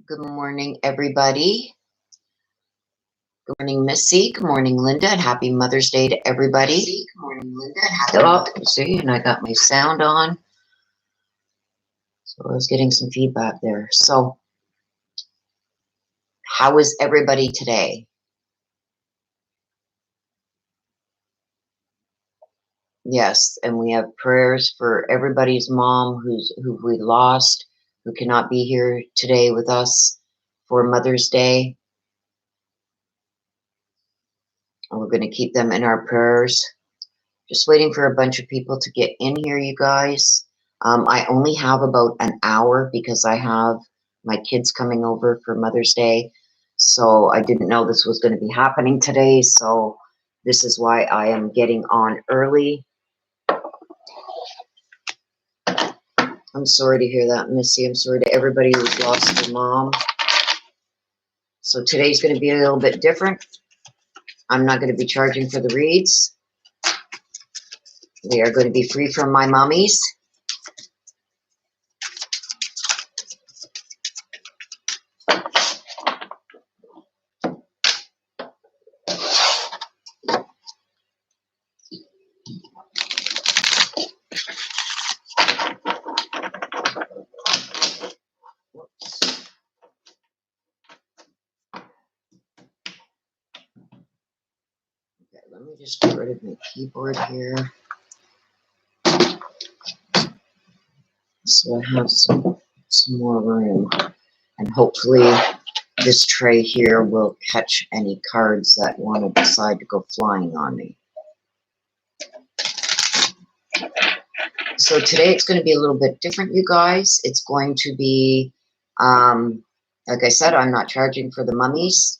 Good morning, everybody. Good morning, Missy. Good morning, Linda. And happy Mother's Day to everybody. Good morning, Linda. See, and I got my sound on. So I was getting some feedback there. So, how is everybody today? Yes, and we have prayers for everybody's mom who we lost, who cannot be here today with us for Mother's Day. And we're going to keep them in our prayers. Just waiting for a bunch of people to get in here, you guys. I only have about an hour because I have my kids coming over for Mother's Day. So I didn't know this was going to be happening today. So this is why I am getting on early. I'm sorry to hear that, Missy. I'm sorry to everybody who's lost their mom. So today's going to be a little bit different. I'm not going to be charging for the reads. They are going to be free from my mummies. Let me just get rid of my keyboard here. So I have some more room. And hopefully this tray here will catch any cards that want to decide to go flying on me. So today it's going to be a little bit different, you guys. It's going to be, like I said, I'm not charging for the mummies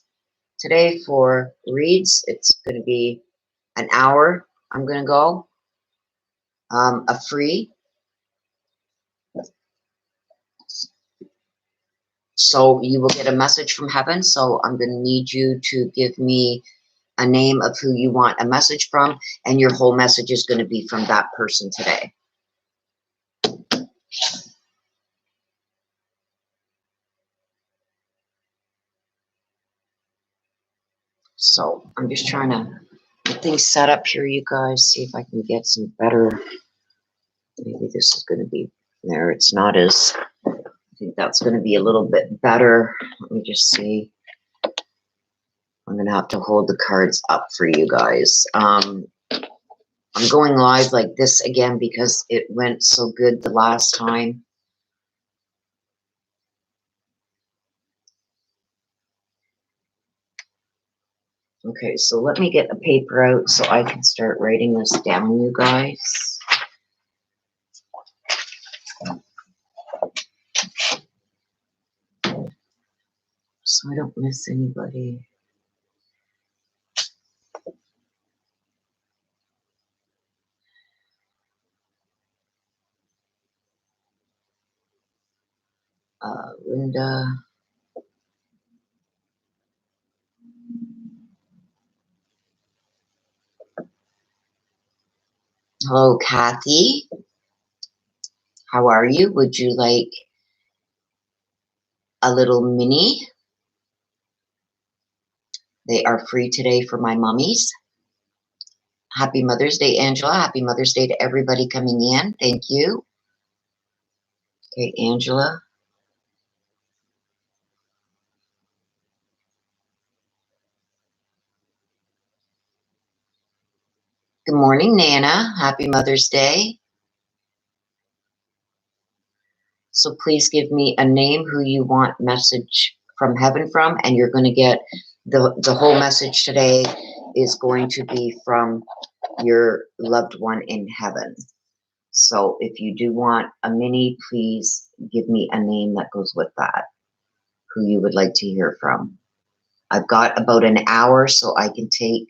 today for reads. It's going to be an hour. I'm going to go a free. So you will get a message from heaven. So I'm going to need you to give me a name of who you want a message from, and your whole message is going to be from that person today. So I'm just trying to get things set up here, you guys, see if I can get some better. Maybe this is going to be there. It's not as, I think that's going to be a little bit better. Let me just see. I'm going to have to hold the cards up for you guys. I'm going live like this again because it went so good the last time. Okay, so let me get a paper out so I can start writing this down, you guys. So I don't miss anybody. Linda. Hello, Kathy. How are you? Would you like a little mini? They are free today for my mummies. Happy Mother's Day, Angela. Happy Mother's Day to everybody coming in. Thank you. Okay, Angela. Good morning, Nana. Happy Mother's Day. So please give me a name who you want message from heaven from, and you're going to get the whole message today is going to be from your loved one in heaven. So if you do want a mini, please give me a name that goes with that, who you would like to hear from. I've got about an hour, so I can take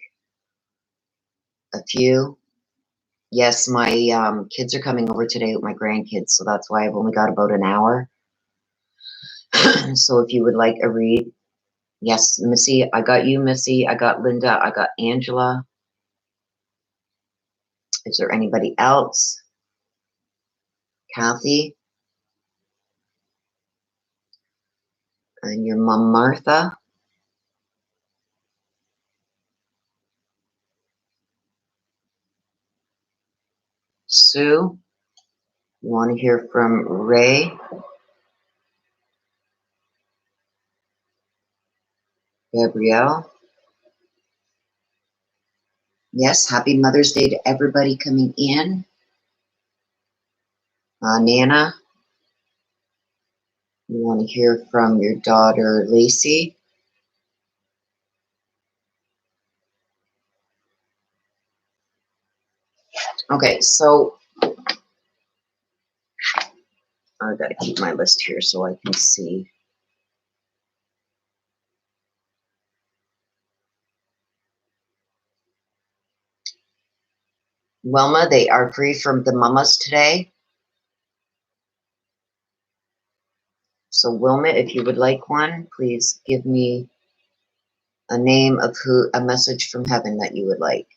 a few. Yes, my kids are coming over today with my grandkids, so that's why I've only got about an hour. So if you would like a read, yes, Missy, I got you, Missy. I got Linda. I got Angela. Is there anybody else? Kathy? And your mom, Martha. Sue. You want to hear from Ray. Gabrielle. Yes, happy Mother's Day to everybody coming in. Nana. You want to hear from your daughter, Lacey. Okay, so I gotta keep my list here so I can see. Wilma, they are free from the mamas today. So Wilma, if you would like one, please give me a name of a message from heaven that you would like.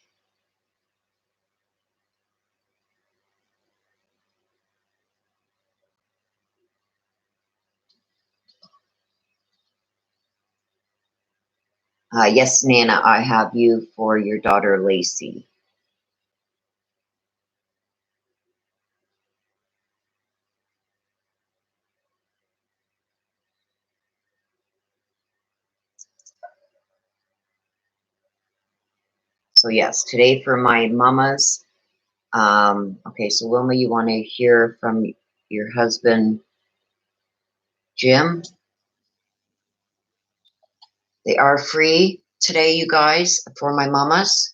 Yes, Nana, I have you for your daughter, Lacey. So yes, today for my mamas. Okay, so Wilma, you want to hear from your husband, Jim? They are free today, you guys, for my mamas.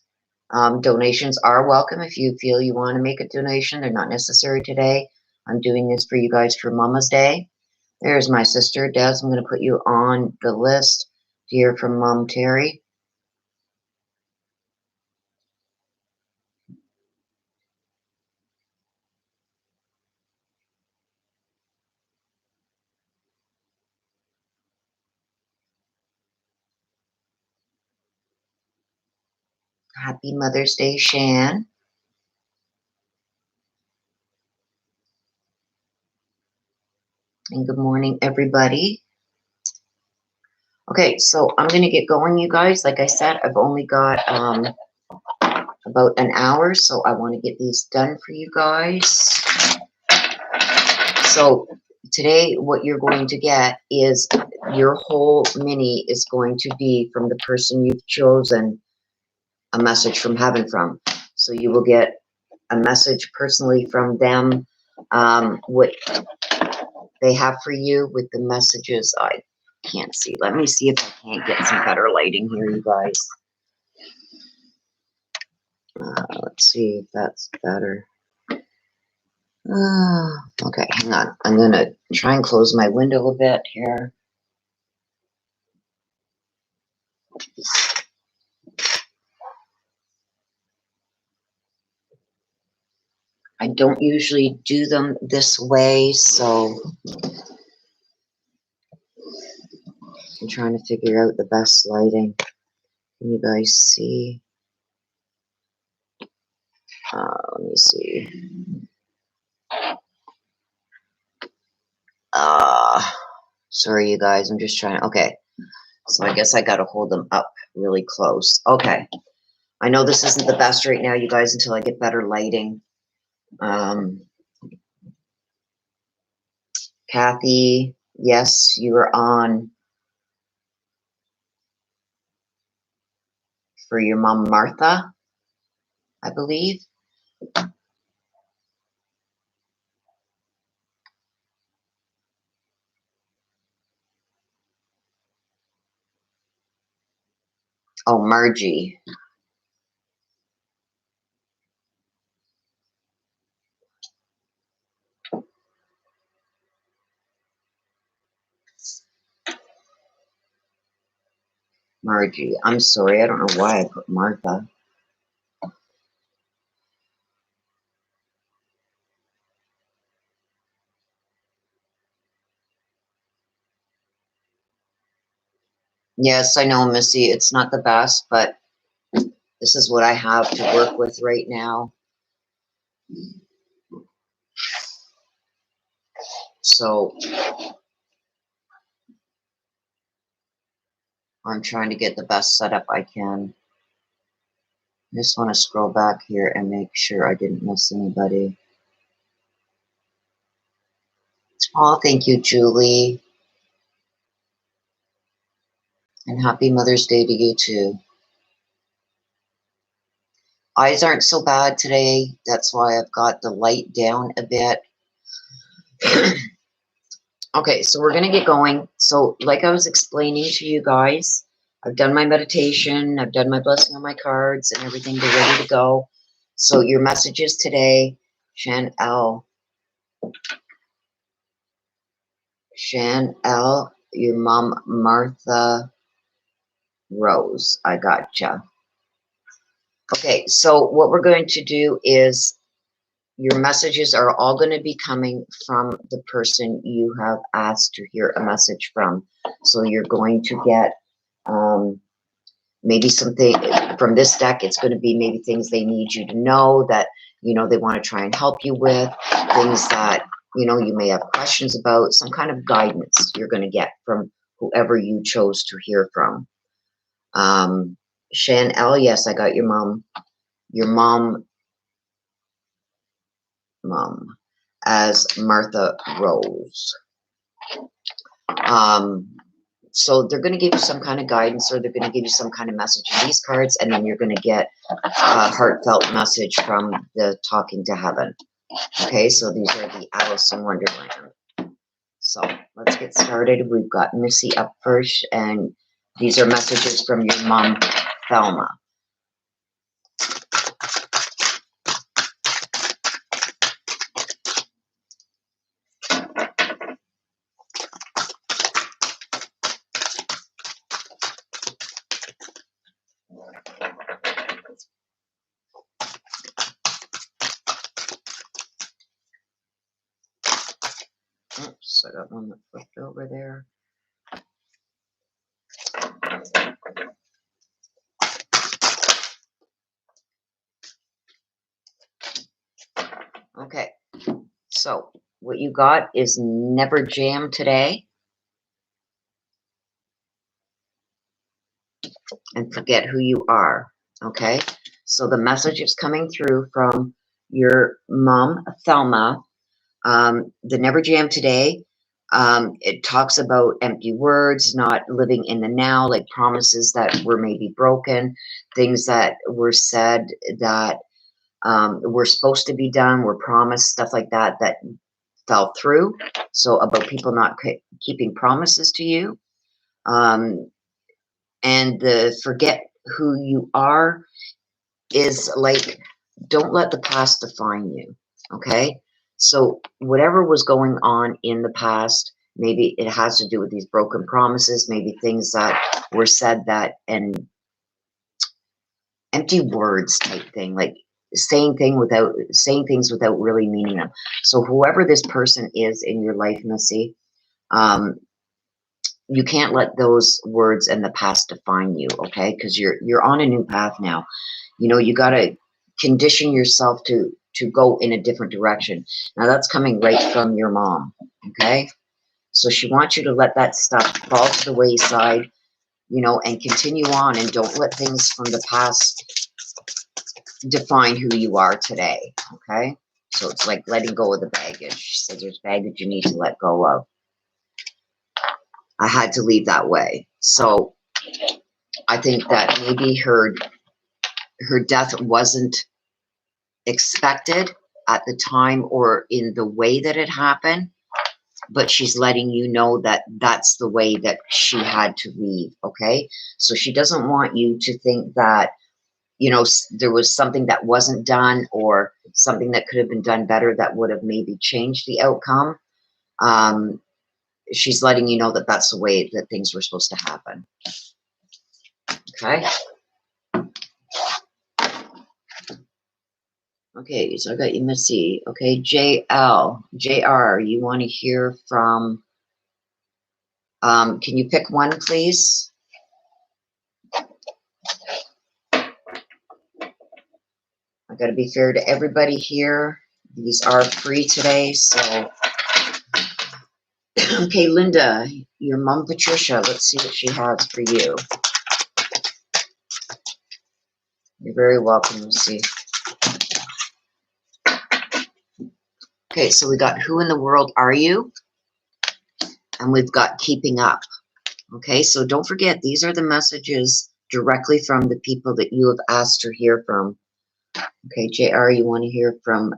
Donations are welcome if you feel you want to make a donation. They're not necessary today. I'm doing this for you guys for Mama's Day. There's my sister, Des. I'm going to put you on the list to hear from Mom Terry. Happy Mother's Day, Shan. And good morning, everybody. Okay, so I'm going to get going, you guys. Like I said, I've only got about an hour, so I want to get these done for you guys. So today, what you're going to get is your whole mini is going to be from the person you've chosen a message from heaven from. So you will get a message personally from them, what they have for you with the messages. I can't see. Let me see if I can't get some better lighting here, you guys. Let's see if that's better. Okay, hang on. I'm going to try and close my window a bit here. I don't usually do them this way, so I'm trying to figure out the best lighting. Can you guys see? Let me see. Sorry, you guys. I'm just trying. Okay, so I guess I got to hold them up really close. Okay. I know this isn't the best right now, you guys, until I get better lighting. Kathy, yes, you are on for your mom, Martha, I believe. Oh, Margie. Margie. I'm sorry. I don't know why I put Martha. Yes, I know, Missy. It's not the best, but this is what I have to work with right now. So I'm trying to get the best setup I can. I just want to scroll back here and make sure I didn't miss anybody. Oh, thank you, Julie. And happy Mother's Day to you, too. Eyes aren't so bad today. That's why I've got the light down a bit. Okay, so we're going to get going. So like I was explaining to you guys, I've done my meditation. I've done my blessing on my cards and everything. They're ready to go. So your messages today, Shan L, your mom, Martha Rose. I gotcha. Okay, so what we're going to do is your messages are all going to be coming from the person you have asked to hear a message from. So you're going to get maybe something from this deck. It's going to be maybe things they need you to know that, you know, they want to try and help you with, things that, you know, you may have questions about, some kind of guidance you're going to get from whoever you chose to hear from. Shan L, yes, I got your mom. Your mom as Martha Rose. So they're going to give you some kind of guidance, or they're going to give you some kind of message in these cards, and then you're going to get a heartfelt message from the Talking to Heaven. Okay, so these are the Alice in Wonderland. So let's get started. We've got Missy up first, and these are messages from your mom, Thelma. Oops, I got one that flipped over there. Okay, so what you got is never jam today and forget who you are. Okay, so the message is coming through from your mom, Thelma. The never jam today, it talks about empty words, not living in the now, like promises that were maybe broken, things that were said that were supposed to be done, were promised, stuff like that, that fell through. So about people not keeping promises to you. And the forget who you are is like, don't let the past define you. Okay. So whatever was going on in the past, maybe it has to do with these broken promises, maybe things that were said that, and empty words type thing, like saying things without really meaning them. So whoever this person is in your life, Missy, you can't let those words and the past define you, okay? Because you're on a new path now. You know, you got to condition yourself to go in a different direction. Now that's coming right from your mom, okay? So she wants you to let that stuff fall to the wayside, you know, and continue on, and don't let things from the past define who you are today, okay? So it's like letting go of the baggage. So there's baggage you need to let go of. I had to leave that way. So I think that maybe her death wasn't expected at the time or in the way that it happened, but she's letting you know that that's the way that she had to leave, okay? So she doesn't want you to think that, you know, there was something that wasn't done or something that could have been done better that would have maybe changed the outcome. She's letting you know that that's the way that things were supposed to happen. Okay. Okay, so I got you, Missy. Okay, JR, you want to hear from, can you pick one, please? I got to be fair to everybody here. These are free today, so Okay, Linda, your mom, Patricia, let's see what she has for you. You're very welcome to see. Okay, so we got who in the world are you? And we've got keeping up. Okay, so don't forget, these are the messages directly from the people that you have asked to hear from. Okay, JR, you want to hear from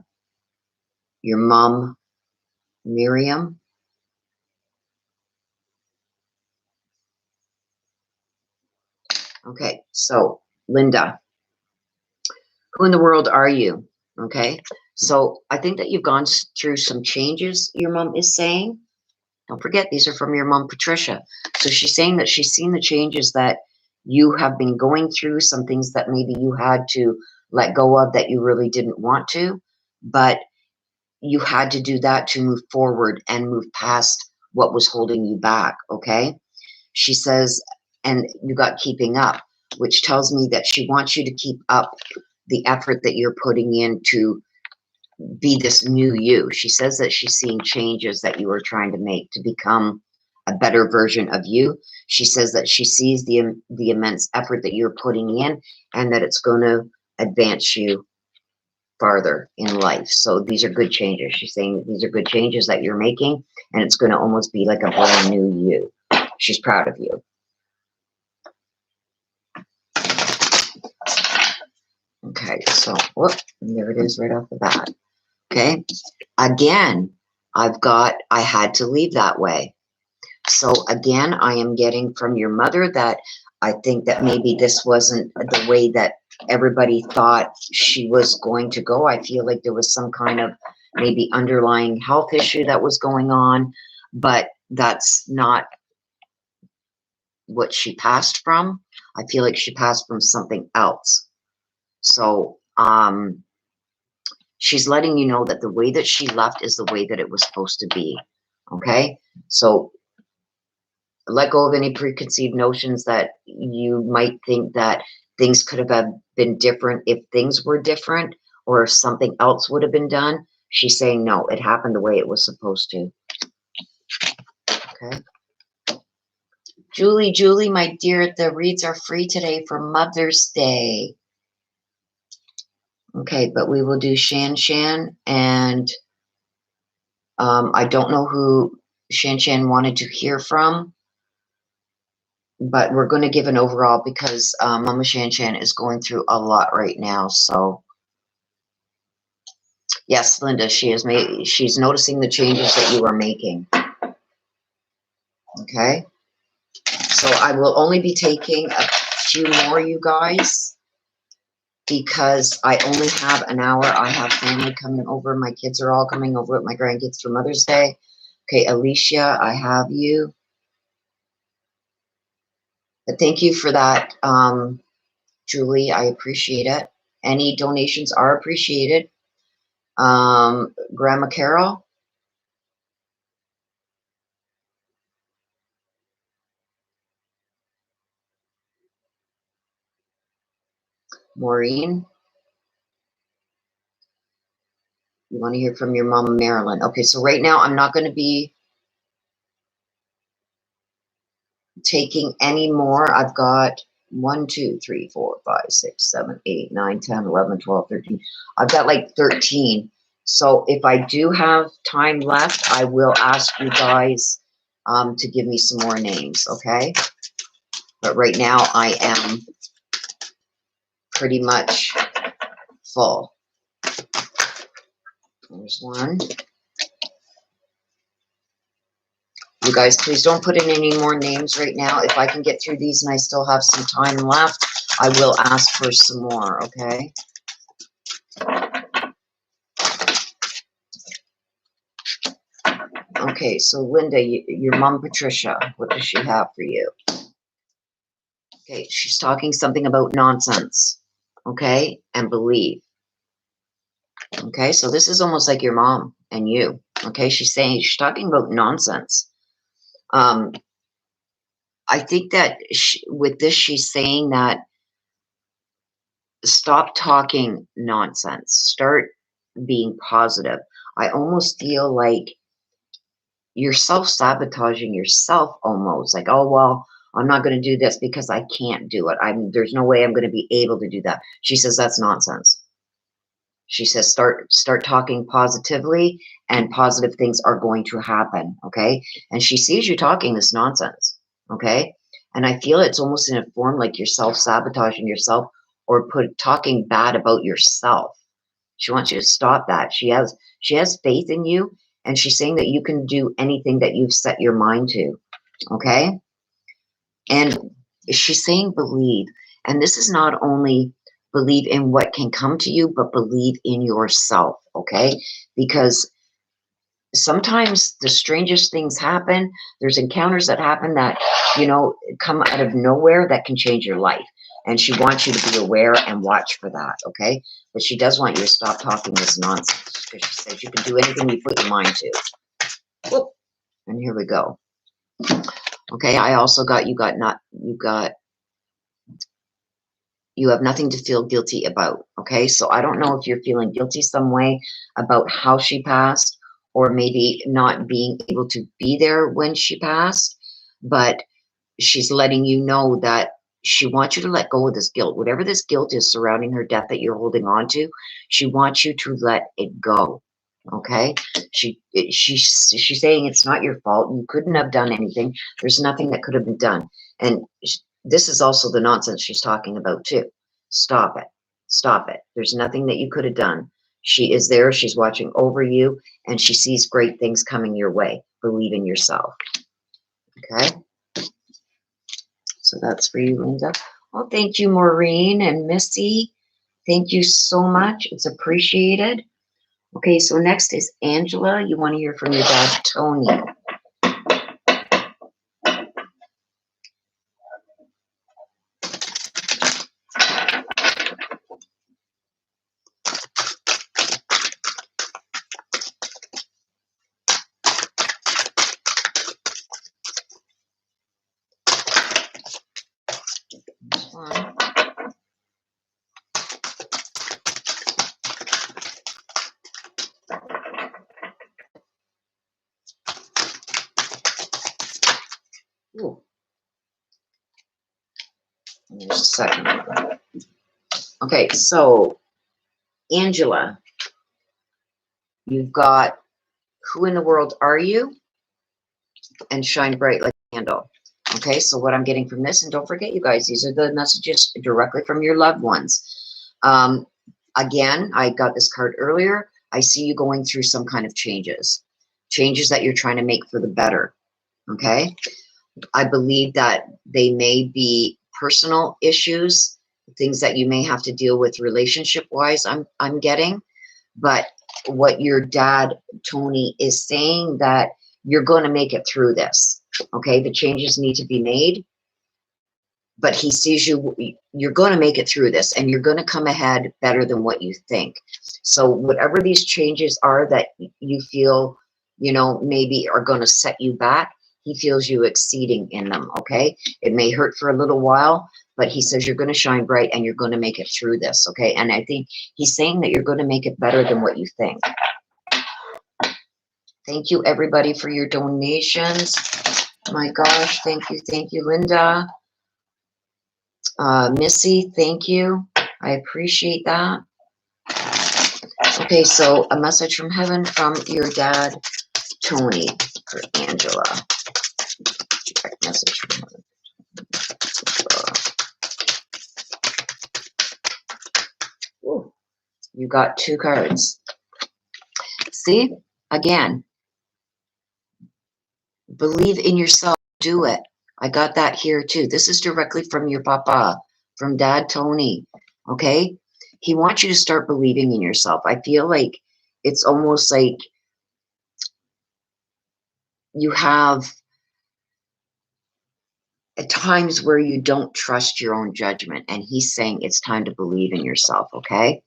your mom, Miriam? Okay, so Linda, who in the world are you? Okay, so I think that you've gone through some changes, your mom is saying. Don't forget, these are from your mom, Patricia. So she's saying that she's seen the changes that you have been going through, some things that maybe you had to let go of that you really didn't want to, but you had to do that to move forward and move past what was holding you back, okay? She says, and you got keeping up, which tells me that she wants you to keep up the effort that you're putting in to be this new you. She says that she's seeing changes that you are trying to make to become a better version of you. She says that she sees the immense effort that you're putting in and that it's going to advance you farther in life. So these are good changes. She's saying that these are good changes that you're making, and it's going to almost be like a brand new you. She's proud of you. Okay, so whoop, there it is right off the bat. Okay, again, I had to leave that way. So again, I am getting from your mother that I think that maybe this wasn't the way that everybody thought she was going to go. I feel like there was some kind of maybe underlying health issue that was going on, but that's not what she passed from. I feel like she passed from something else. So, she's letting you know that the way that she left is the way that it was supposed to be. Okay? So let go of any preconceived notions that you might think that things could have been different if things were different or if something else would have been done. She's saying, no, it happened the way it was supposed to. Okay. Julie, my dear, the reads are free today for Mother's Day. Okay, but we will do Shan, and I don't know who Shan wanted to hear from, but we're going to give an overall because Mama Shan is going through a lot right now. So yes, Linda, she's noticing the changes that you are making. Okay, so I will only be taking a few more, you guys, because I only have an hour. I have family coming over. My kids are all coming over with my grandkids for Mother's Day. Okay, Alicia, I have you. But thank you for that, Julie. I appreciate it. Any donations are appreciated. Grandma Carol. Maureen. You want to hear from your mama, Marilyn. Okay, so right now I'm not going to be taking any more. I've got 1, 2, 3, 4, 5, 6, 7, 8, 9, 10, 11, 12, 13. I've got like 13. So if I do have time left, I will ask you guys to give me some more names, okay? But right now I am pretty much full. There's one. You guys, please don't put in any more names right now. If I can get through these and I still have some time left, I will ask for some more, okay? Okay, so Linda, your mom, Patricia, what does she have for you? Okay, she's talking something about nonsense, okay, and believe. Okay, so this is almost like your mom and you, okay? She's talking about nonsense. I think that with this, she's saying that stop talking nonsense. Start being positive. I almost feel like you're self-sabotaging yourself almost. Like, oh, well, I'm not going to do this because I can't do it. There's no way I'm going to be able to do that. She says that's nonsense. She says start talking positively, and positive things are going to happen, okay? And she sees you talking this nonsense, okay? And I feel it's almost in a form like you're self-sabotaging yourself or talking bad about yourself. She wants you to stop that. She has faith in you, and she's saying that you can do anything that you've set your mind to, okay? And she's saying believe. And this is not only believe in what can come to you, but believe in yourself, okay? Because sometimes the strangest things happen. There's encounters that happen that, you know, come out of nowhere that can change your life. And she wants you to be aware and watch for that, okay? But she does want you to stop talking this nonsense, because she says you can do anything you put your mind to. Whoop. And here we go. Okay, I also got you have nothing to feel guilty about. Okay, so I don't know if you're feeling guilty some way about how she passed, or maybe not being able to be there when she passed, but she's letting you know that she wants you to let go of this guilt. Whatever this guilt is surrounding her death that you're holding on to, she wants you to let it go. Okay, she's saying it's not your fault. You couldn't have done anything. There's nothing that could have been done. And this is also the nonsense she's talking about too. Stop it. Stop it. There's nothing that you could have done. She is there. She's watching over you, and she sees great things coming your way. Believe in yourself. Okay. So that's for you, Linda. Well, thank you, Maureen and Missy. Thank you so much. It's appreciated. Okay, so next is Angela. You want to hear from your dad, Tony. Ooh. There's a second one. Okay, so Angela, you've got who in the world are you? And shine bright like a candle. Okay, so what I'm getting from this, and don't forget, you guys, these are the messages directly from your loved ones. Again, I got this card earlier. I see you going through some kind of changes that you're trying to make for the better. Okay, I believe that they may be personal issues, things that you may have to deal with relationship wise. I'm getting, but what your dad Tony is saying, that you're going to make it through this. Okay, the changes need to be made, but he sees you're going to make it through this, and you're going to come ahead better than what you think. So whatever these changes are that you feel, you know, maybe are going to set you back, he feels you exceeding in them. Okay, it may hurt for a little while, but he says you're going to shine bright and you're going to make it through this. Okay, and I think he's saying that you're going to make it better than what you think. Thank you, everybody, for your donations. My gosh, thank you, Linda. Missy, thank you. I appreciate that. Okay, so a message from heaven from your dad, Tony, for Angela. Direct message from heaven. Ooh, you got 2 cards. See, again, believe in yourself, do it. I got that here too. This is directly from your papa, from Dad Tony. Okay, he wants you to start believing in yourself. I feel like it's almost like you have at times where you don't trust your own judgment, and he's saying it's time to believe in yourself. Okay,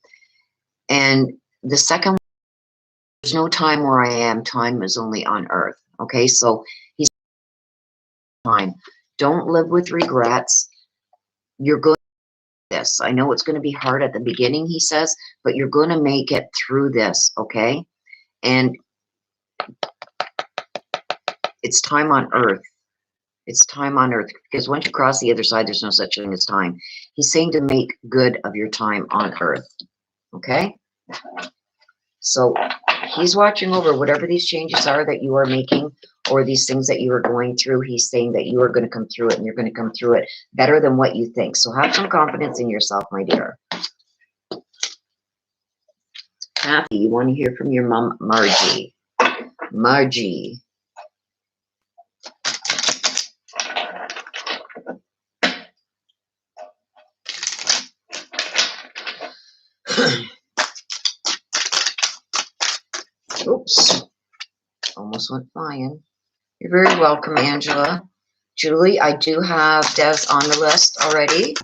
and the second one, there's no time where I am. Time is only on earth. Okay, so he's time. Don't live with regrets. You're going to do this. I know it's going to be hard at the beginning, he says, but you're going to make it through this. Okay, and It's time on earth. It's time on earth, because once you cross the other side, there's no such thing as time. He's saying to make good of your time on earth. Okay? So he's watching over whatever these changes are that you are making, or these things that you are going through. He's saying that you are going to come through it, and you're going to come through it better than what you think. So have some confidence in yourself, my dear. Kathy, you want to hear from your mom, Margie. Margie. Oops. Almost went flying. You're very welcome, Angela. Julie, I do have Des on the list already.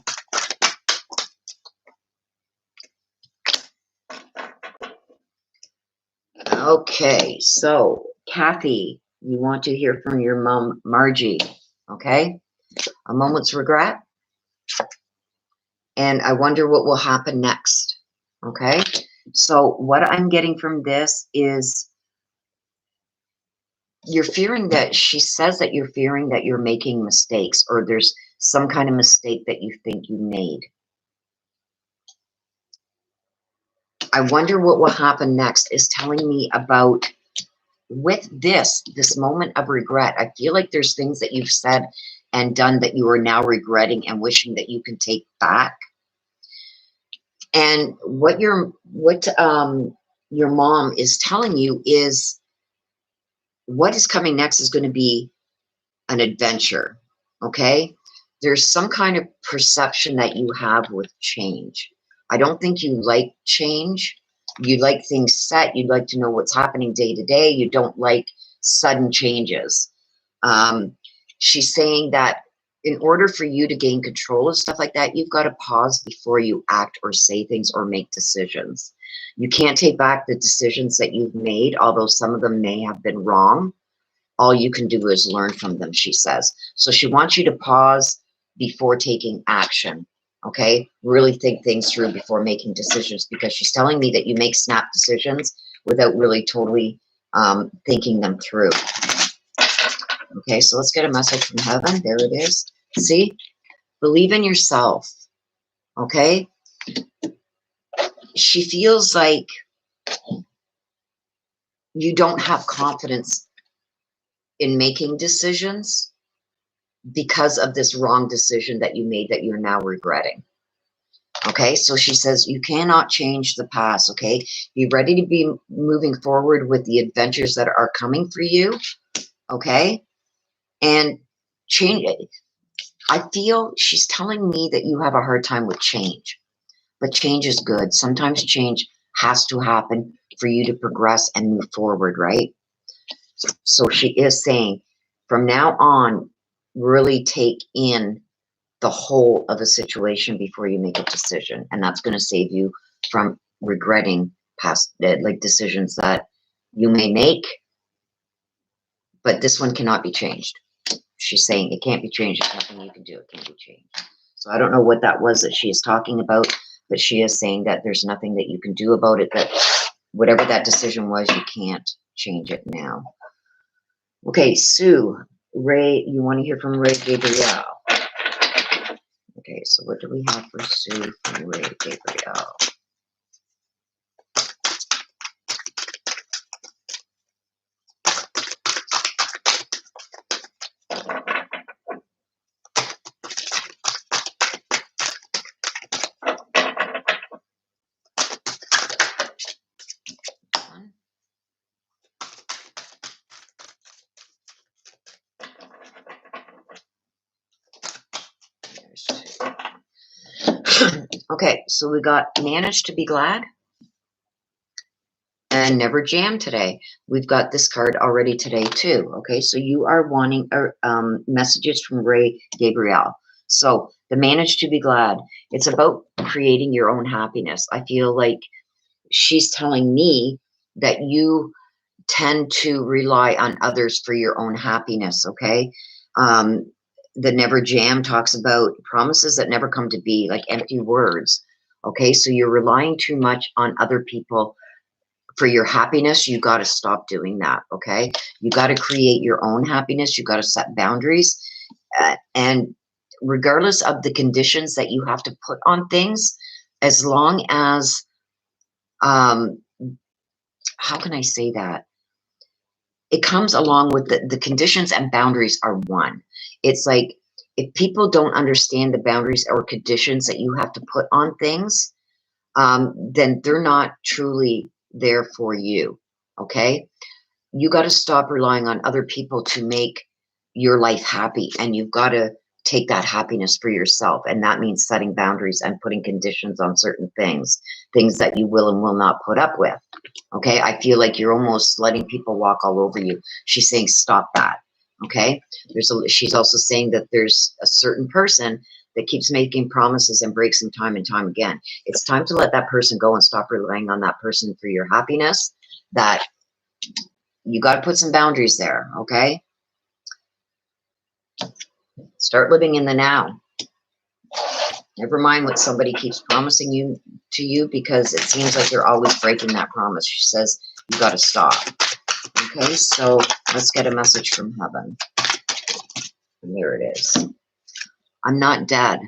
Okay, so Kathy, you want to hear from your mom, Margie. Okay? A moment's regret. And I wonder what will happen next. Okay? So what I'm getting from this is you're fearing that, she says that you're fearing that you're making mistakes, or there's some kind of mistake that you think you made. I wonder what will happen next is telling me about, with this moment of regret. I feel like there's things that you've said and done that you are now regretting and wishing that you can take back. And what your mom is telling you is what is coming next is going to be an adventure. Okay? There's some kind of perception that you have with change. I don't think you like change. You like things set. You'd like to know what's happening day to day. You don't like sudden changes. She's saying that in order for you to gain control of stuff like that, you've got to pause before you act or say things or make decisions. You can't take back the decisions that you've made, although some of them may have been wrong. All you can do is learn from them, she says. So she wants you to pause before taking action. Okay? Really think things through before making decisions, because she's telling me that you make snap decisions without really totally thinking them through. Okay, so let's get a message from heaven. There it is. See? Believe in yourself. Okay? She feels like you don't have confidence in making decisions because of this wrong decision that you made that you're now regretting. Okay, so she says you cannot change the past. Okay, be ready to be moving forward with the adventures that are coming for you. Okay, and change. I feel she's telling me that you have a hard time with change, but change is good. Sometimes change has to happen for you to progress and move forward, right? So she is saying from now on, really take in the whole of a situation before you make a decision. And that's going to save you from regretting past like decisions that you may make, but this one cannot be changed. She's saying it can't be changed. There's nothing you can do. It can't be changed. So I don't know what that was that she is talking about, but she is saying that there's nothing that you can do about it, that whatever that decision was, you can't change it now. Okay, Sue, Ray, you want to hear from Ray Gabriel? Okay, so what do we have for Sue from Ray Gabriel? Okay, so we got manage to be glad and never jam today. We've got this card already today too. Okay, so you are wanting messages from Ray Gabriel. So the manage to be glad, it's about creating your own happiness. I feel like she's telling me that you tend to rely on others for your own happiness. Okay, the never jam talks about promises that never come to be, like empty words. Okay, so you're relying too much on other people for your happiness, you got to stop doing that. Okay. You got to create your own happiness. You got to set boundaries. And regardless of the conditions that you have to put on things, as long as, how can I say that? It comes along with the conditions and boundaries are one. It's like, if people don't understand the boundaries or conditions that you have to put on things, then they're not truly there for you. Okay. You got to stop relying on other people to make your life happy, and you've got to take that happiness for yourself. And that means setting boundaries and putting conditions on certain things that you will and will not put up with. Okay. I feel like you're almost letting people walk all over you. She's saying, stop that. Okay. She's also saying that there's a certain person that keeps making promises and breaks them time and time again. It's time to let that person go and stop relying on that person for your happiness. That you got to put some boundaries there. Okay. Start living in the now. Never mind what somebody keeps promising to you, because it seems like they're always breaking that promise. She says you got to stop. Okay, so let's get a message from heaven. And there it is. I'm not dead.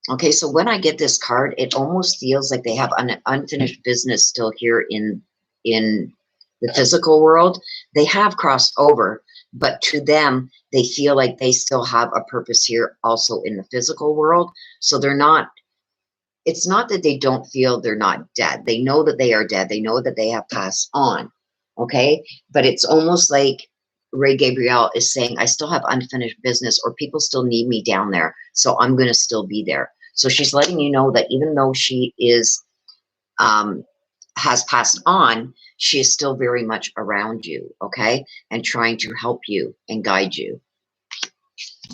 Okay, so when I get this card, it almost feels like they have unfinished business still here in the physical world. They have crossed over, but to them, they feel like they still have a purpose here also in the physical world. So they're not, it's not that they don't feel they're not dead. They know that they are dead. They know that they have passed on. Okay. But it's almost like Ray Gabriel is saying, I still have unfinished business, or people still need me down there. So I'm going to still be there. So she's letting you know that even though she is, has passed on, she is still very much around you, okay? And trying to help you and guide you,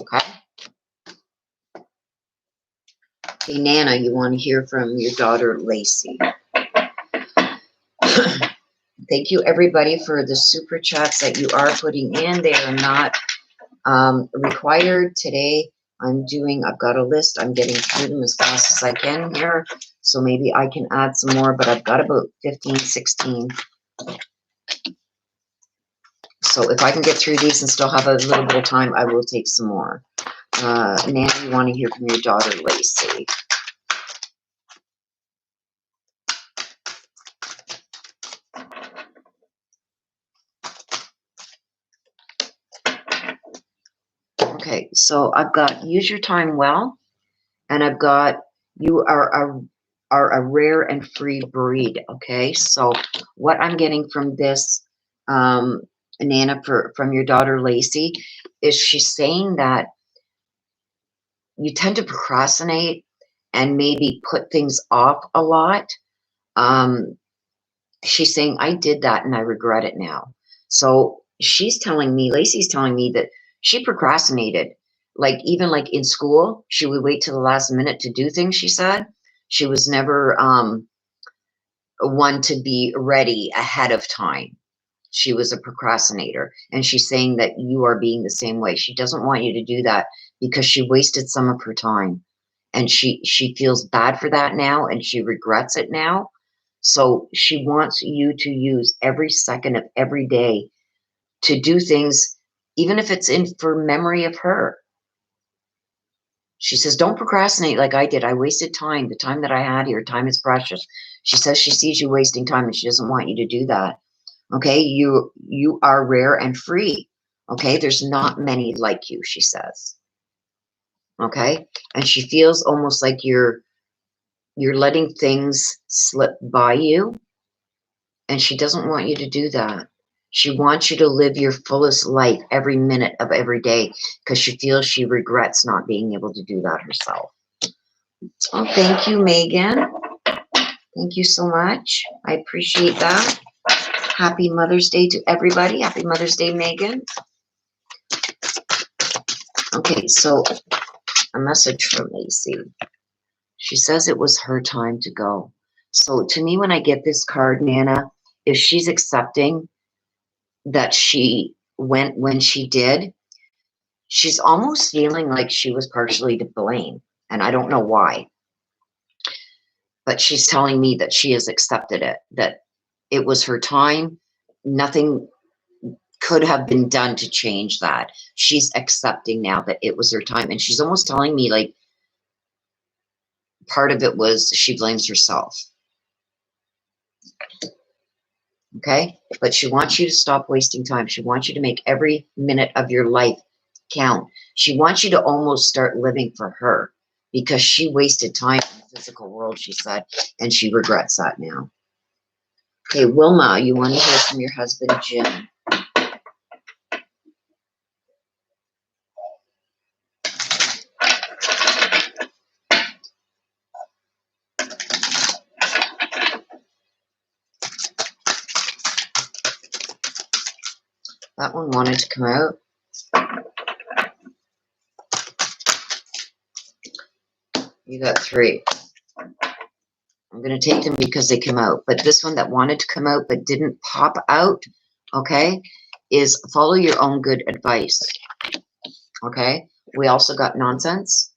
okay? Okay, Nana, you want to hear from your daughter, Lacey. Thank you, everybody, for the super chats that you are putting in. They are not required today. I've got a list. I'm getting through them as fast as I can here. So maybe I can add some more, but I've got about 15, 16. So if I can get through these and still have a little bit of time, I will take some more. Nana, you want to hear from your daughter, Lacey. Okay, so I've got use your time well, and I've got you are a rare and free breed. Okay, so what I'm getting from this, Nana, from your daughter Lacey, is she's saying that you tend to procrastinate and maybe put things off a lot. She's saying, I did that and I regret it now. So she's telling me, Lacey's telling me that she procrastinated. Like, even like in school, she would wait till the last minute to do things, she said. She was never one to be ready ahead of time. She was a procrastinator. And she's saying that you are being the same way. She doesn't want you to do that because she wasted some of her time. And she feels bad for that now, and she regrets it now. So she wants you to use every second of every day to do things, even if it's for memory of her. She says, don't procrastinate like I did. I wasted time. The time that I had here, time is precious. She says she sees you wasting time, and she doesn't want you to do that. Okay, you are rare and free. Okay, there's not many like you, she says. Okay, and she feels almost like you're letting things slip by you, and she doesn't want you to do that. She wants you to live your fullest life every minute of every day, because she feels she regrets not being able to do that herself. Oh, thank you, Megan. Thank you so much. I appreciate that. Happy Mother's Day to everybody. Happy Mother's Day, Megan. Okay, so a message from Lacey. She says it was her time to go. So to me, when I get this card, Nana, if she's accepting that she went when she did, she's almost feeling like she was partially to blame. And I don't know why. but she's telling me that she has accepted it, that it was her time. Nothing could have been done to change that. She's accepting now that it was her time. And she's almost telling me, like, part of it was she blames herself. Okay? But she wants you to stop wasting time. She wants you to make every minute of your life count. She wants you to almost start living for her because she wasted time in the physical world, she said, and she regrets that now. Okay, Wilma, you want to hear from your husband, Jim. That one wanted to come out. You got 3. I'm going to take them because they come out. But this one that wanted to come out but didn't pop out, okay, is follow your own good advice. Okay? We also got nonsense,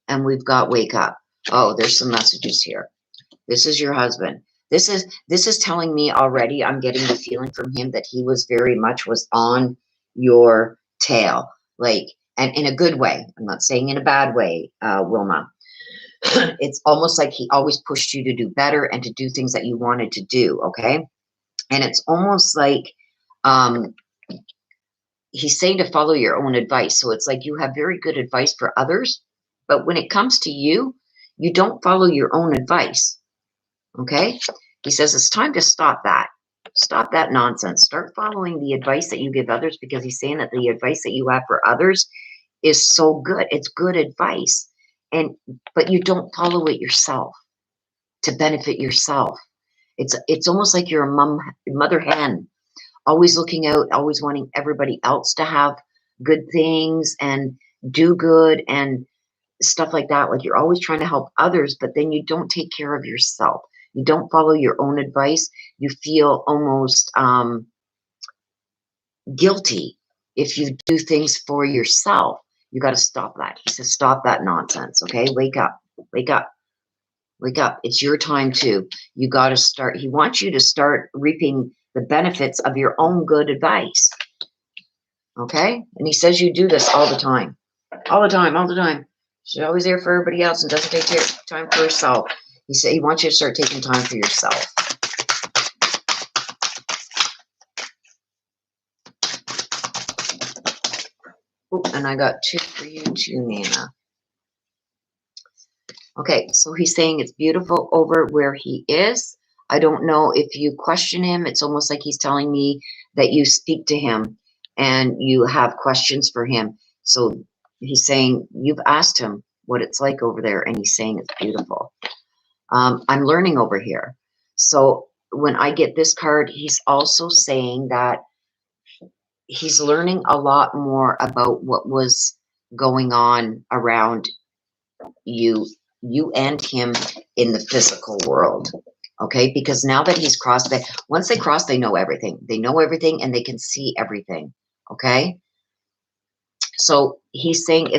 and we've got wake up. Oh, there's some messages here. This is your husband. This is telling me already, I'm getting the feeling from him that he was very much was on your tail. Like, and in a good way. I'm not saying in a bad way, Wilma. It's almost like he always pushed you to do better and to do things that you wanted to do, okay? And it's almost like he's saying to follow your own advice. So it's like you have very good advice for others, but when it comes to you, you don't follow your own advice, okay? He says it's time to stop that. Stop that nonsense. Start following the advice that you give others, because he's saying that the advice that you have for others is so good. It's good advice. But you don't follow it yourself to benefit yourself. It's almost like you're a mother hen, always looking out, always wanting everybody else to have good things and do good and stuff like that. Like you're always trying to help others, but then you don't take care of yourself. You don't follow your own advice. You feel almost guilty if you do things for yourself. You got to stop that. He says, stop that nonsense. Okay. Wake up, wake up, wake up. It's your time too. You got to start. He wants you to start reaping the benefits of your own good advice. Okay. And he says you do this all the time, all the time, all the time. She's always there for everybody else and doesn't take time for herself. He said he wants you to start taking time for yourself. Oh, and I got 2 for you too, Nana. Okay, so he's saying it's beautiful over where he is. I don't know if you question him. It's almost like he's telling me that you speak to him and you have questions for him. So he's saying you've asked him what it's like over there, and he's saying it's beautiful. I'm learning over here. So when I get this card, he's also saying that he's learning a lot more about what was going on around you and him in the physical world. Okay, because now that he's crossed that, once they cross, they know everything. They know everything and they can see everything. Okay, so he's saying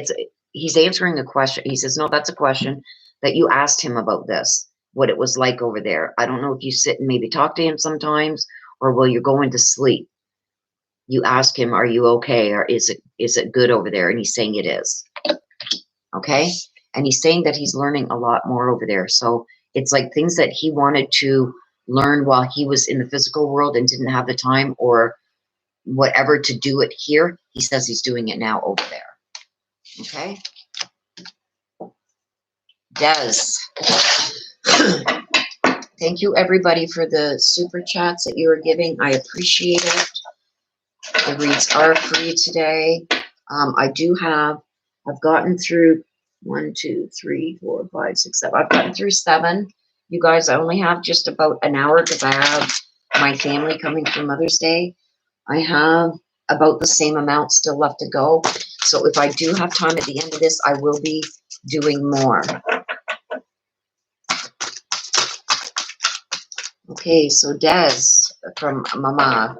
he's answering a question. He says, no, that's a question that you asked him about this, what it was like over there. I don't know if you sit and maybe talk to him sometimes, or will you go into sleep? You ask him, are you okay? Or is it good over there? And he's saying it is. Okay. And he's saying that he's learning a lot more over there. So it's like things that he wanted to learn while he was in the physical world and didn't have the time or whatever to do it here. He says he's doing it now over there. Okay. Des. Thank you everybody for the super chats that you are giving. I appreciate it. The reads are free today. I've gotten through 1, 2, 3, 4, 5, 6, 7. I've gotten through 7. You guys, I only have just about an hour because I have my family coming for Mother's Day. I have about the same amount still left to go. So if I do have time at the end of this, I will be doing more. Okay, so Des from Mama.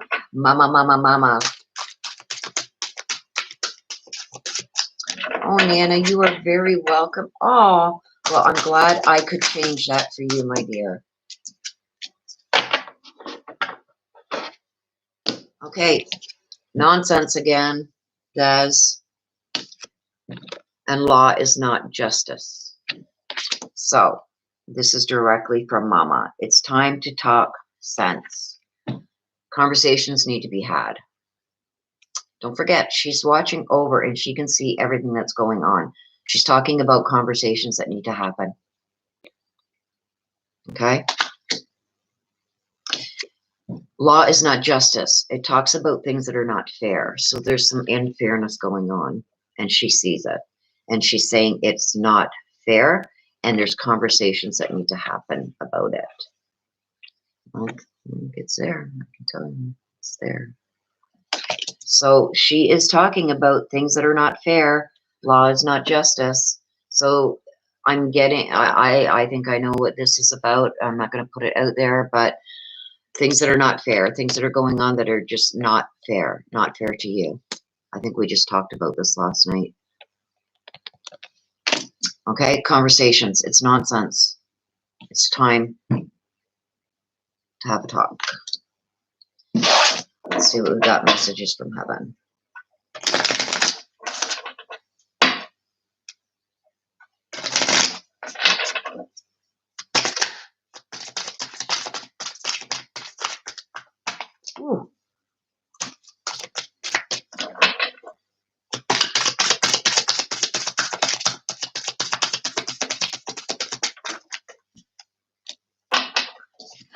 Oh, Nana, you are very welcome. Oh, Well, I'm glad I could change that for you, my dear. Okay, nonsense again, Des. And law is not justice. So, this is directly from Mama. It's time to talk sense. Conversations need to be had. Don't forget, she's watching over and she can see everything that's going on. She's talking about conversations that need to happen. Okay? Law is not justice. It talks about things that are not fair. So there's some unfairness going on, and she sees it. And she's saying it's not fair, and there's conversations that need to happen about it. Well, it's there. I can tell you. It's there. So she is talking about things that are not fair. Law is not justice. So I'm getting, I think I know what this is about. I'm not going to put it out there, but things that are not fair, things that are going on that are just not fair to you. I think we just talked about this last night. Okay, conversations, it's nonsense. It's time to have a talk. Let's see what we've got. Messages from heaven. Ooh.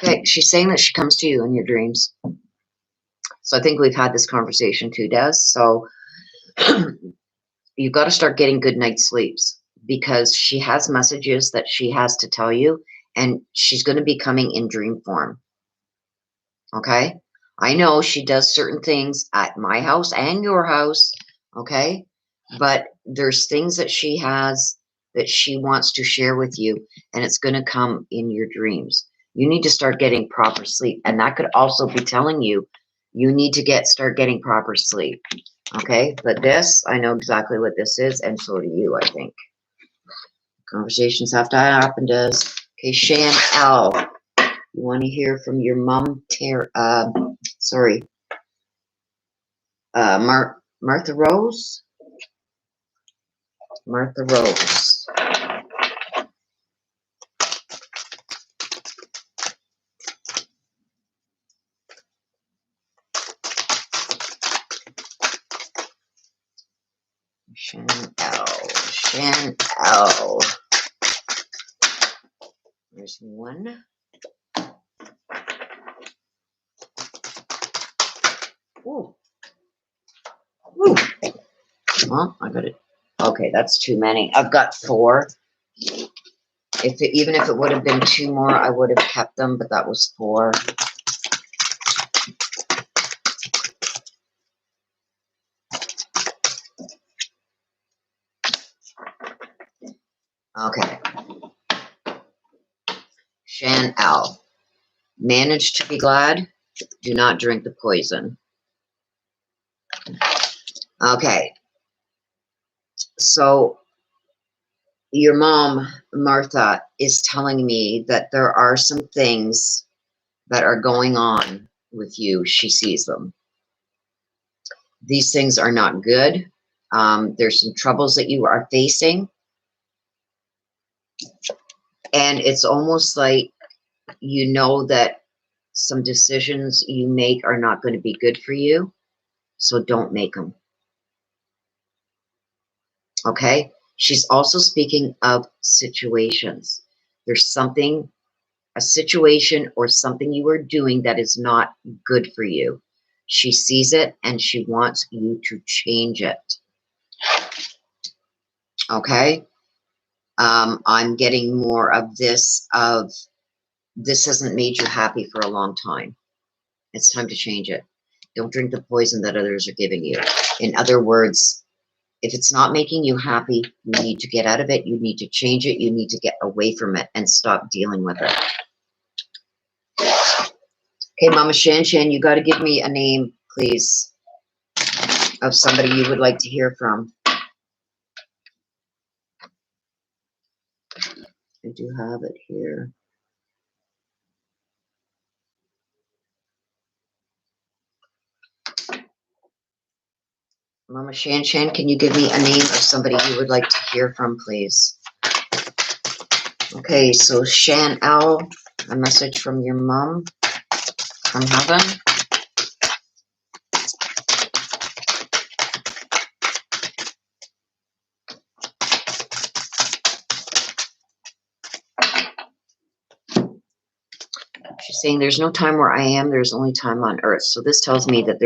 Okay, she's saying that she comes to you in your dreams. So I think we've had this conversation too, Des. So you've got to start getting good night's sleeps, because she has messages that she has to tell you, and she's going to be coming in dream form. Okay? I know she does certain things at my house and your house, okay? But there's things that she has that she wants to share with you, and it's going to come in your dreams. You need to start getting proper sleep, and that could also be telling you you need to start getting proper sleep, okay? But this, I know exactly what this is, and so do you, I think. Conversations have to happen, Des. Okay, Shan L. You want to hear from your mom, Martha Rose? Martha Rose. Shan L. There's one. Ooh. Ooh. Well, I got it. Okay, that's too many. I've got 4. Even if it would have been 2 more, I would have kept them, but that was 4. Okay. Shan L. Manage to be glad. Do not drink the poison. Okay. So your mom, Martha, is telling me that there are some things that are going on with you. She sees them. These things are not good. There's some troubles that you are facing. And it's almost like you know that some decisions you make are not going to be good for you. So don't make them. Okay? She's also speaking of situations. There's a situation or something you are doing that is not good for you. She sees it and she wants you to change it. Okay? I'm getting more of this hasn't made you happy for a long time. It's time to change it. Don't drink the poison that others are giving you. In other words, if it's not making you happy, you need to get out of it. You need to change it. You need to get away from it and stop dealing with it. Okay, Mama Shan, you got to give me a name, please, of somebody you would like to hear from. I do have it here. Mama Shan Shan, can you give me a name of somebody you would like to hear from, please? Okay, so Shan L, a message from your mom, from heaven. She's saying there's no time where I am, there's only time on earth. So this tells me that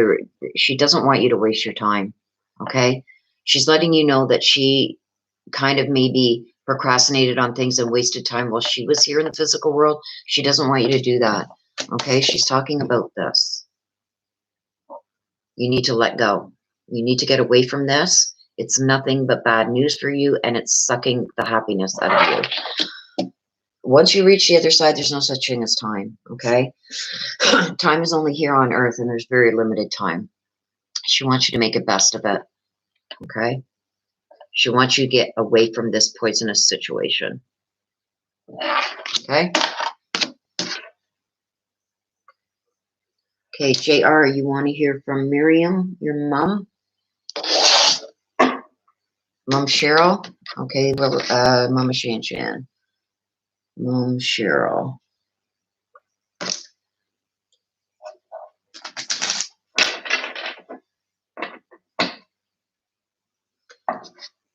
she doesn't want you to waste your time, okay? She's letting you know that she kind of maybe procrastinated on things and wasted time while she was here in the physical world. She doesn't want you to do that, okay? She's talking about this. You need to let go. You need to get away from this. It's nothing but bad news for you, and it's sucking the happiness out of you. Once you reach the other side, there's no such thing as time, okay? Time is only here on earth, and there's very limited time. She wants you to make the best of it, okay? She wants you to get away from this poisonous situation, okay? Okay, JR, you want to hear from Miriam, your mom? Mom Cheryl? Okay, well, Mama Shan Shan. Mom Cheryl.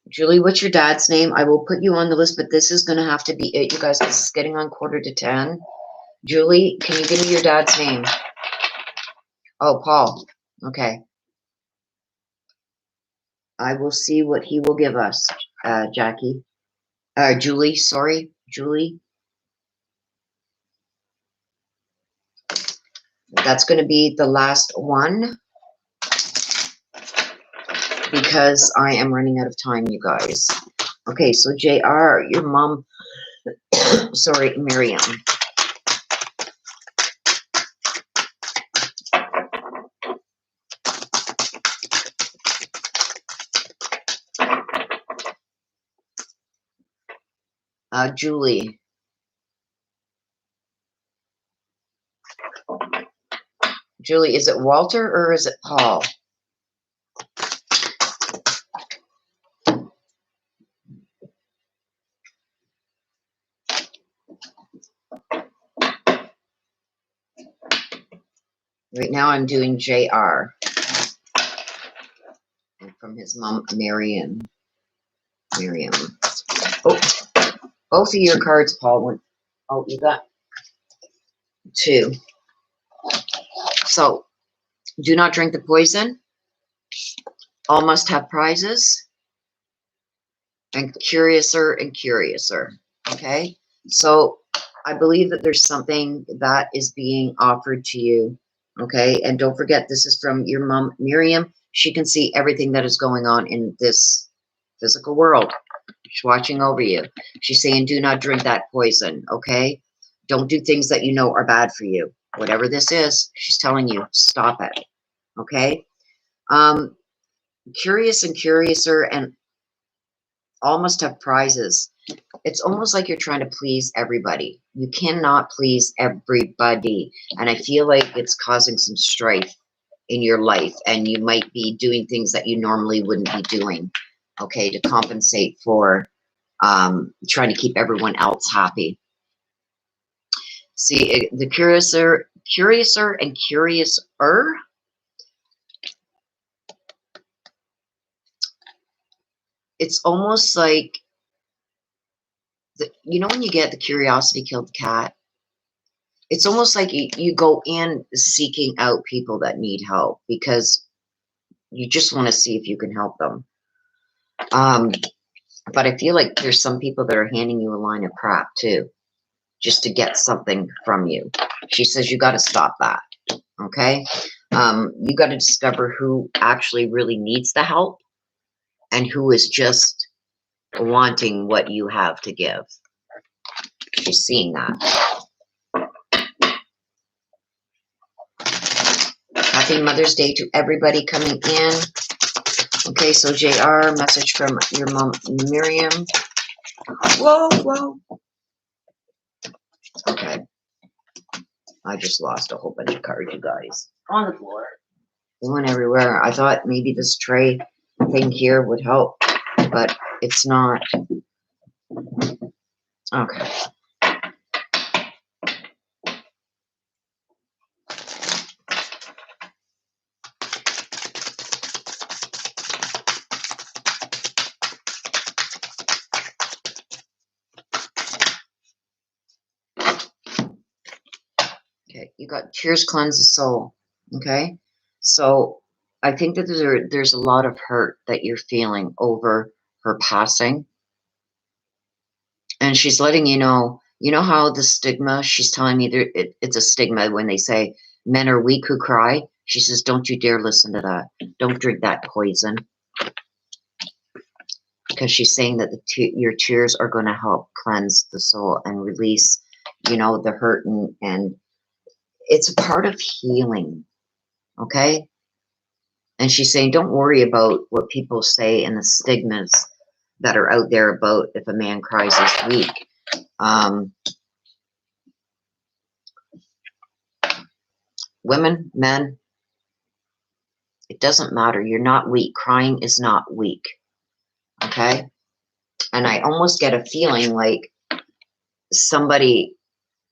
Julie, what's your dad's name? I will put you on the list, but this is going to have to be it, you guys. This is getting on 9:45. Julie, can you give me your dad's name? Oh, Paul. Okay. I will see what he will give us, Jackie. Julie, sorry. Julie. That's going to be the last one because I am running out of time, you guys. Okay, so JR, your mom, sorry, Miriam. Julie. Julie, is it Walter or is it Paul? Right now I'm doing JR. And from his mom, Miriam. Oh, both of your cards, Paul. Oh, you got 2. So, do not drink the poison. All must have prizes. And curiouser and curiouser. Okay? So, I believe that there's something that is being offered to you. Okay? And don't forget, this is from your mom, Miriam. She can see everything that is going on in this physical world. She's watching over you. She's saying, do not drink that poison. Okay? Don't do things that you know are bad for you. Whatever this is, she's telling you, stop it. Okay? Curious and curiouser and all must have prizes. It's almost like you're trying to please everybody. You cannot please everybody. And I feel like it's causing some strife in your life. And you might be doing things that you normally wouldn't be doing. Okay, to compensate for trying to keep everyone else happy. See, the curiouser and curiouser. It's almost like, you know when you get the curiosity killed the cat? It's almost like you go in seeking out people that need help because you just want to see if you can help them. But I feel like there's some people that are handing you a line of crap too, just to get something from you. She says you got to stop that. Okay? You got to discover who actually really needs the help and who is just wanting what you have to give. She's seeing that. Happy Mother's Day to everybody coming in. Okay, so JR, message from your mom, Miriam. Whoa, whoa. Okay. I just lost a whole bunch of cards, you guys. On the floor. They went everywhere. I thought maybe this tray thing here would help, but it's not. Okay. Okay, you got tears cleanse the soul. Okay, so I think that there's a lot of hurt that you're feeling over her passing, and she's letting you know. You know how the stigma? She's telling me it's a stigma when they say men are weak who cry. She says, "Don't you dare listen to that. Don't drink that poison," because she's saying that your tears are going to help cleanse the soul and release, you know, the hurt and it's a part of healing. Okay. And she's saying, don't worry about what people say and the stigmas that are out there about if a man cries, he's weak. Women, men, it doesn't matter. You're not weak. Crying is not weak. Okay? And I almost get a feeling like somebody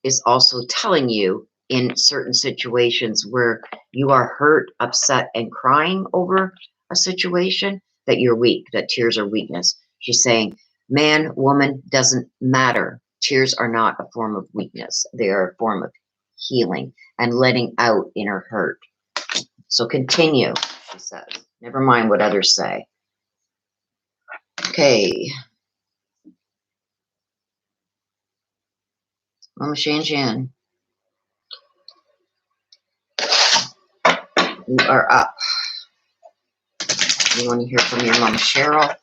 is also telling you in certain situations where you are hurt, upset, and crying over a situation that you're weak, that tears are weakness. She's saying, man, woman, doesn't matter. Tears are not a form of weakness. They are a form of healing and letting out inner hurt. So continue, she says. Never mind what others say. Okay. Mama Shan, you are up. You want to hear from your Mama Cheryl?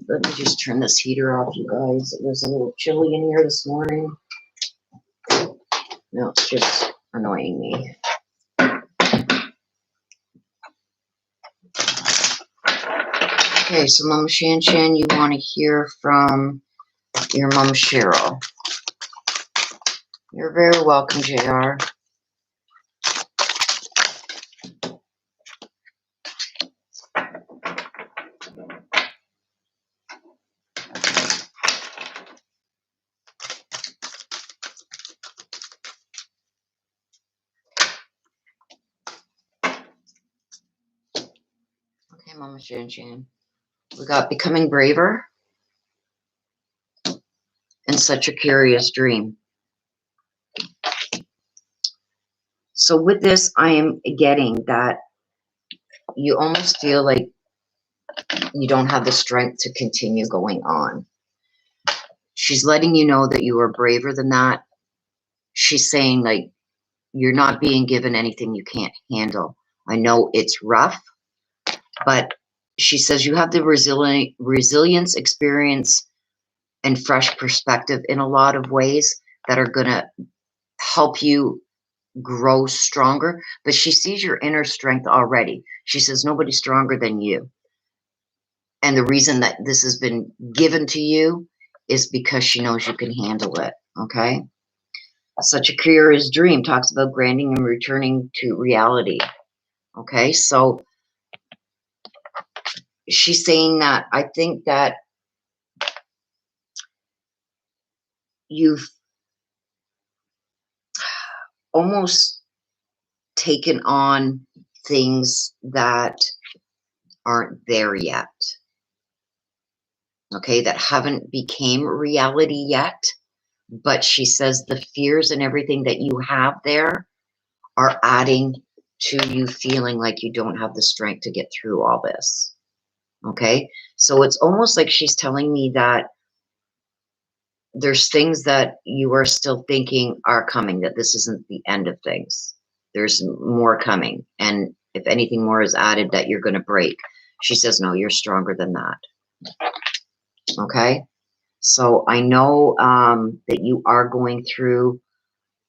Let me just turn this heater off, you guys. It was a little chilly in here this morning. No, it's just annoying me. Okay, so Mama Shan, you want to hear from your Mama Cheryl. You're very welcome, JR. Okay, Mama Shan. We got becoming braver and such a curious dream. So with this, I am getting that you almost feel like you don't have the strength to continue going on. She's letting you know that you are braver than that. She's saying, like, you're not being given anything you can't handle. I know it's rough, but she says you have the resilience, experience, and fresh perspective in a lot of ways that are going to help you grow stronger. But she sees your inner strength already. She says nobody's stronger than you. And the reason that this has been given to you is because she knows you can handle it. Okay? Such a curious dream talks about granting and returning to reality. Okay? So she's saying that I think that you've almost taken on things that aren't there yet. Okay? That haven't became reality yet. But she says the fears and everything that you have there are adding to you feeling like you don't have the strength to get through all this. Okay? So it's almost like she's telling me that there's things that you are still thinking are coming, that this isn't the end of things. There's more coming. And if anything more is added, that you're going to break. She says, no, you're stronger than that. Okay? So I know that you are going through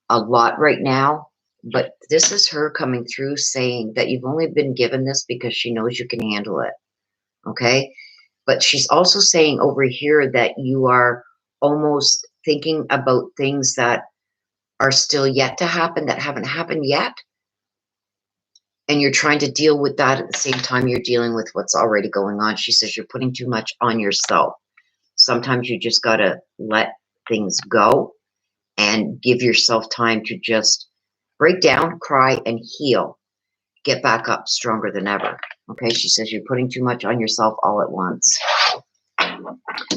a lot right now, but this is her coming through saying that you've only been given this because she knows you can handle it. Okay? But she's also saying over here that you are almost thinking about things that are still yet to happen, that haven't happened yet. And you're trying to deal with that at the same time you're dealing with what's already going on. She says you're putting too much on yourself. Sometimes you just got to let things go and give yourself time to just break down, cry, and heal. Get back up stronger than ever. Okay, she says you're putting too much on yourself all at once.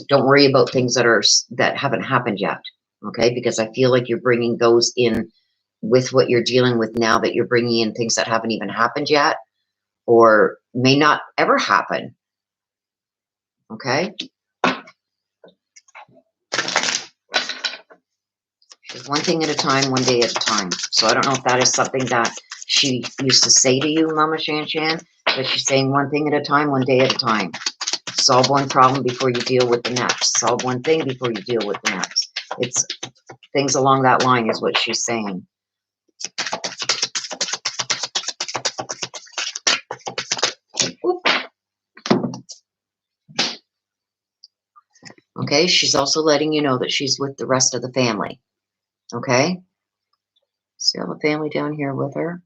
Don't worry about things that haven't happened yet. Okay, because I feel like you're bringing those in with what you're dealing with now, that you're bringing in things that haven't even happened yet or may not ever happen. Okay. Just one thing at a time, one day at a time. So I don't know if that is something that she used to say to you, Mama Shan Shan, but she's saying one thing at a time, one day at a time. Solve one problem before you deal with the next. Solve one thing before you deal with the next. It's things along that line is what she's saying. Okay, she's also letting you know that she's with the rest of the family. Okay, see all the family down here with her.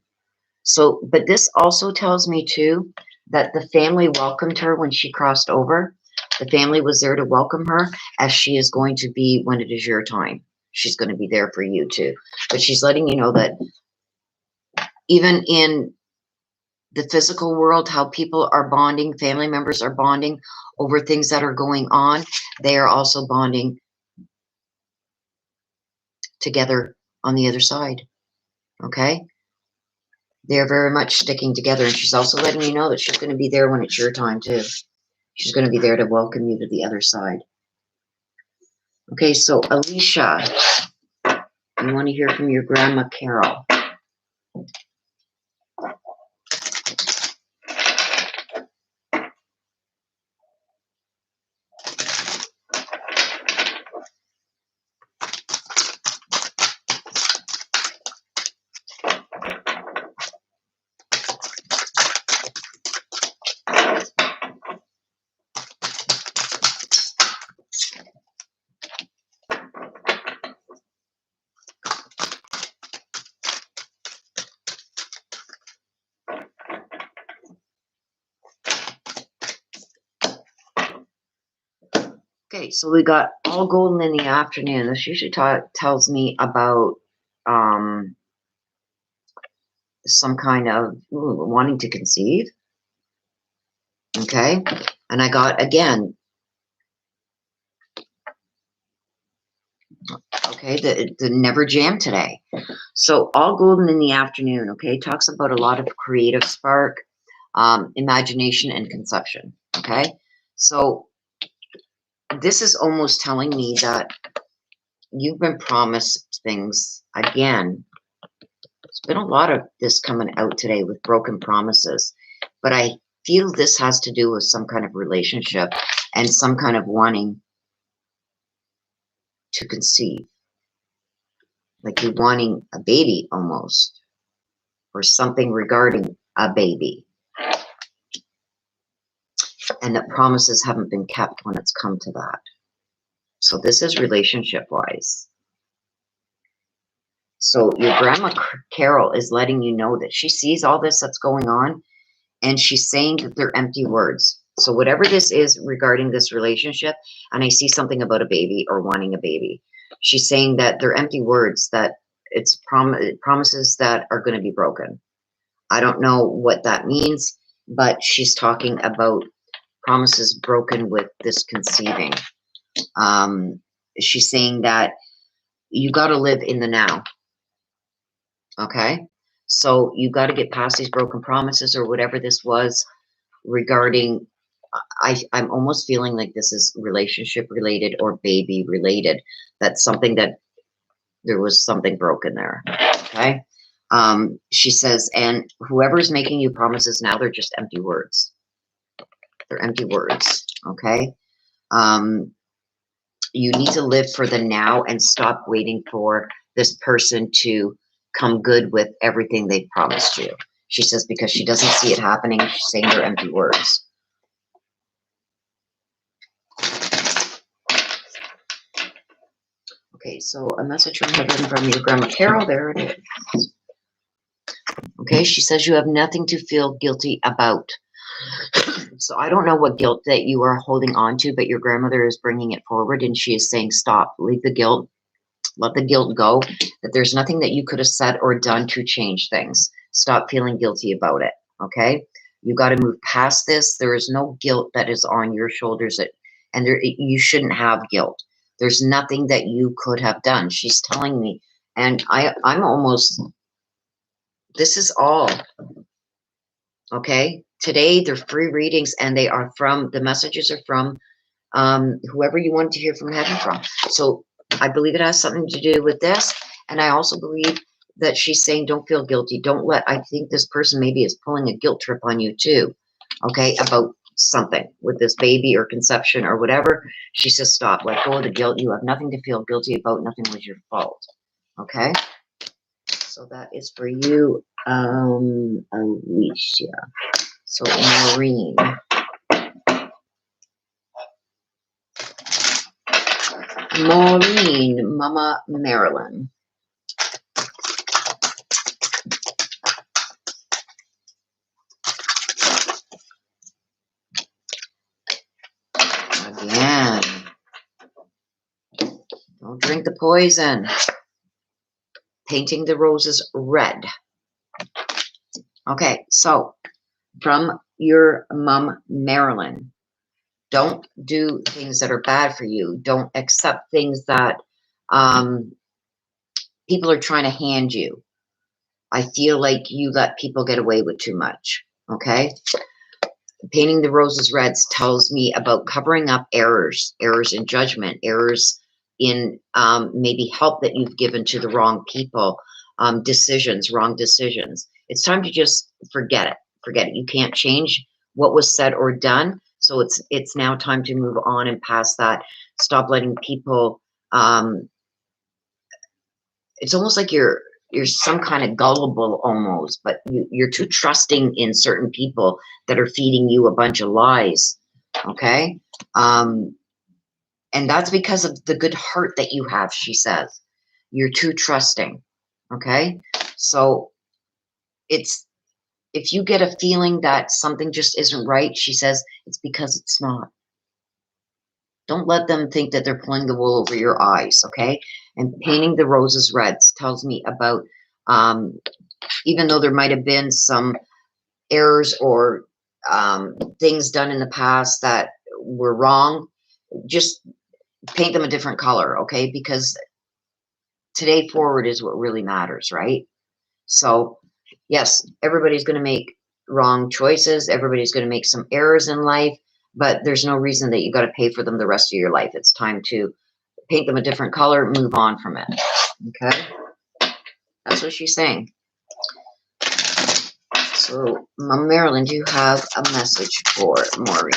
So, but this also tells me too that the family welcomed her when she crossed over. The family was there to welcome her, as she is going to be when it is your time. She's going to be there for you too. But she's letting you know that even in the physical world, how people are bonding, family members are bonding over things that are going on, they are also bonding together on the other side. Okay, they're very much sticking together. And she's also letting you know that she's going to be there when it's your time too. She's going to be there to welcome you to the other side. Okay, so Alicia, you want to hear from your grandma Carol. Okay, so we got all golden in the afternoon. This usually tells me about some kind of wanting to conceive. Okay, and I got, again, okay, the never jam today. So all golden in the afternoon, okay, talks about a lot of creative spark, imagination, and conception. Okay, so this is almost telling me that you've been promised things again. There's been a lot of this coming out today with broken promises, but I feel this has to do with some kind of relationship and some kind of wanting to conceive. Like you're wanting a baby almost, or something regarding a baby. And that promises haven't been kept when it's come to that. So this is relationship-wise. So your grandma Carol is letting you know that she sees all this that's going on, and she's saying that they're empty words. So whatever this is regarding this relationship, and I see something about a baby or wanting a baby, she's saying that they're empty words, that it's promises that are going to be broken. I don't know what that means, but she's talking about promises broken with this conceiving. She's saying that you got to live in the now. Okay, so you got to get past these broken promises or whatever this was regarding. I'm almost feeling like this is relationship related or baby related. That's something that there was something broken there. Okay, she says, and whoever's making you promises now, they're just empty words. They're empty words. Okay, you need to live for the now and stop waiting for this person to come good with everything they promised you. She says because she doesn't see it happening, she's saying they're empty words. Okay, so a message from heaven from your Grandma Carol. There it is. Okay, she says you have nothing to feel guilty about. So I don't know what guilt that you are holding on to, but your grandmother is bringing it forward, and she is saying, stop, leave the guilt, let the guilt go, that there's nothing that you could have said or done to change things. Stop feeling guilty about it, okay? You got to move past this. There is no guilt that is on your shoulders, and you shouldn't have guilt. There's nothing that you could have done. She's telling me, and I'm almost, this is all, okay? Today, they're free readings, and they are from, the messages are from whoever you want to hear from heaven from. So I believe it has something to do with this. And I also believe that she's saying, don't feel guilty. Don't let, I think this person maybe is pulling a guilt trip on you too. Okay. About something with this baby or conception or whatever. She says, stop, let go of the guilt. You have nothing to feel guilty about. Nothing was your fault. Okay. So that is for you, Alicia. So Maureen. Maureen, Mama Marilyn. Again. Don't drink the poison. Painting the roses red. Okay, so from your mom, Marilyn, don't do things that are bad for you. Don't accept things that people are trying to hand you. I feel like you let people get away with too much. Okay? Painting the roses reds tells me about covering up errors in judgment, errors in maybe help that you've given to the wrong people, decisions, wrong decisions. It's time to just forget it. Forget it. You can't change what was said or done. So it's now time to move on and past that. Stop letting people. It's almost like you're some kind of gullible almost, but you're too trusting in certain people that are feeding you a bunch of lies. Okay. And that's because of the good heart that you have, she says. You're too trusting. Okay. So if you get a feeling that something just isn't right, she says, it's because it's not. Don't let them think that they're pulling the wool over your eyes, okay? And painting the roses reds tells me about, even though there might have been some errors or things done in the past that were wrong, just paint them a different color, okay? Because today forward is what really matters, right? So, yes, everybody's going to make wrong choices. Everybody's going to make some errors in life, but there's no reason that you got to pay for them the rest of your life. It's time to paint them a different color, move on from it. Okay? That's what she's saying. So, Mom Marilyn, do you have a message for Maureen?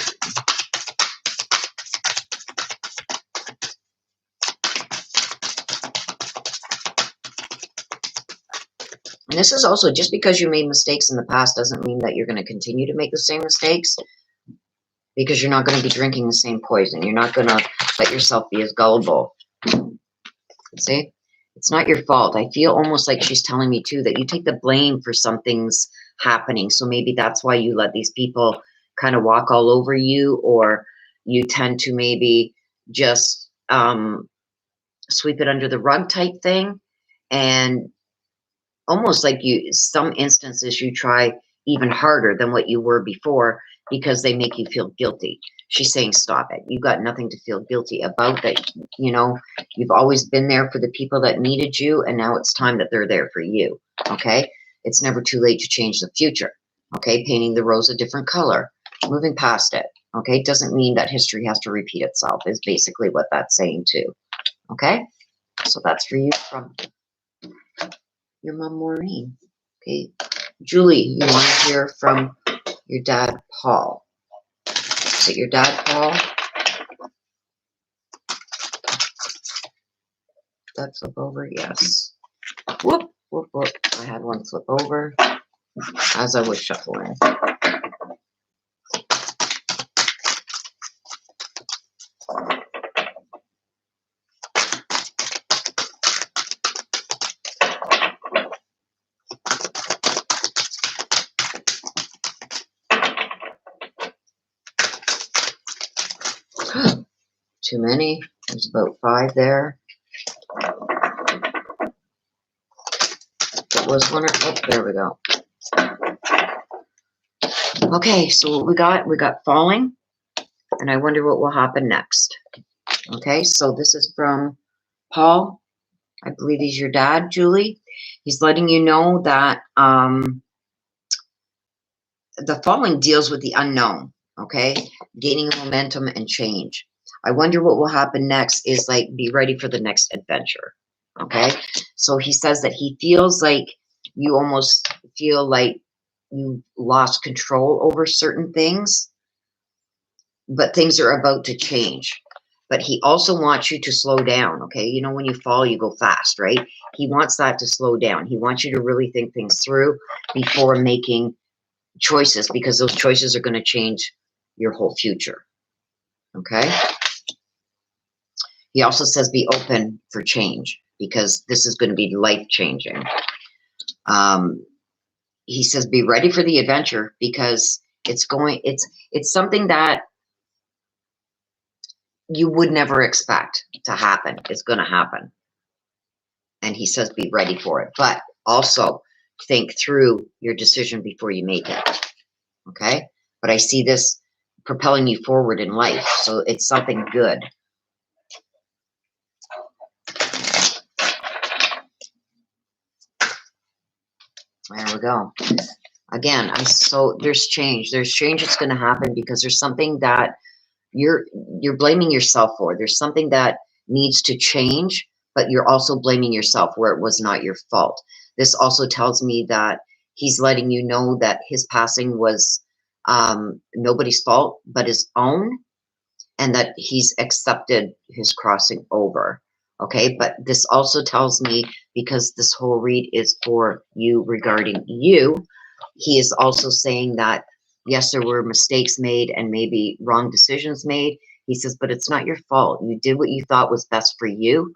And this is also, just because you made mistakes in the past doesn't mean that you're going to continue to make the same mistakes, because you're not going to be drinking the same poison. You're not going to let yourself be as gullible. See? It's not your fault. I feel almost like she's telling me, too, that you take the blame for some things happening. So maybe that's why you let these people kind of walk all over you, or you tend to maybe just sweep it under the rug type thing. And almost like some instances you try even harder than what you were before because they make you feel guilty. She's saying, stop it. You've got nothing to feel guilty about. That, you know, you've always been there for the people that needed you, and now it's time that they're there for you. Okay? It's never too late to change the future. Okay? Painting the rose a different color. Moving past it. Okay? Doesn't mean that history has to repeat itself, is basically what that's saying too. Okay? So that's for you from your mom, Maureen. Okay, Julie, you want to hear from your dad, Paul? Is it your dad, Paul? That flip over? Yes. Whoop, whoop, whoop. I had one flip over as I was shuffling. Too many. There's about 5 there. It was one. Oh, there we go. Okay, so what we got falling, and I wonder what will happen next. Okay, so this is from Paul. I believe he's your dad, Julie. He's letting you know that the falling deals with the unknown, okay? Gaining momentum and change. I wonder what will happen next is like, be ready for the next adventure, okay? So he says that he feels like you almost feel like you lost control over certain things, but things are about to change. But he also wants you to slow down, okay? You know, when you fall, you go fast, right? He wants that to slow down. He wants you to really think things through before making choices, because those choices are going to change your whole future. Okay. He also says be open for change, because this is going to be life changing. He says be ready for the adventure, because it's something that you would never expect to happen. It's going to happen. And he says be ready for it, but also think through your decision before you make it. Okay. But I see this propelling you forward in life, so it's something good. There we go. Again, so there's change. There's change that's going to happen, because there's something that you're blaming yourself for. There's something that needs to change, but you're also blaming yourself where it was not your fault. This also tells me that he's letting you know that his passing was nobody's fault but his own, and that he's accepted his crossing over. Okay, but this also tells me, because this whole read is for you, regarding you, he is also saying that, yes, there were mistakes made and maybe wrong decisions made. He says, but it's not your fault. You did what you thought was best for you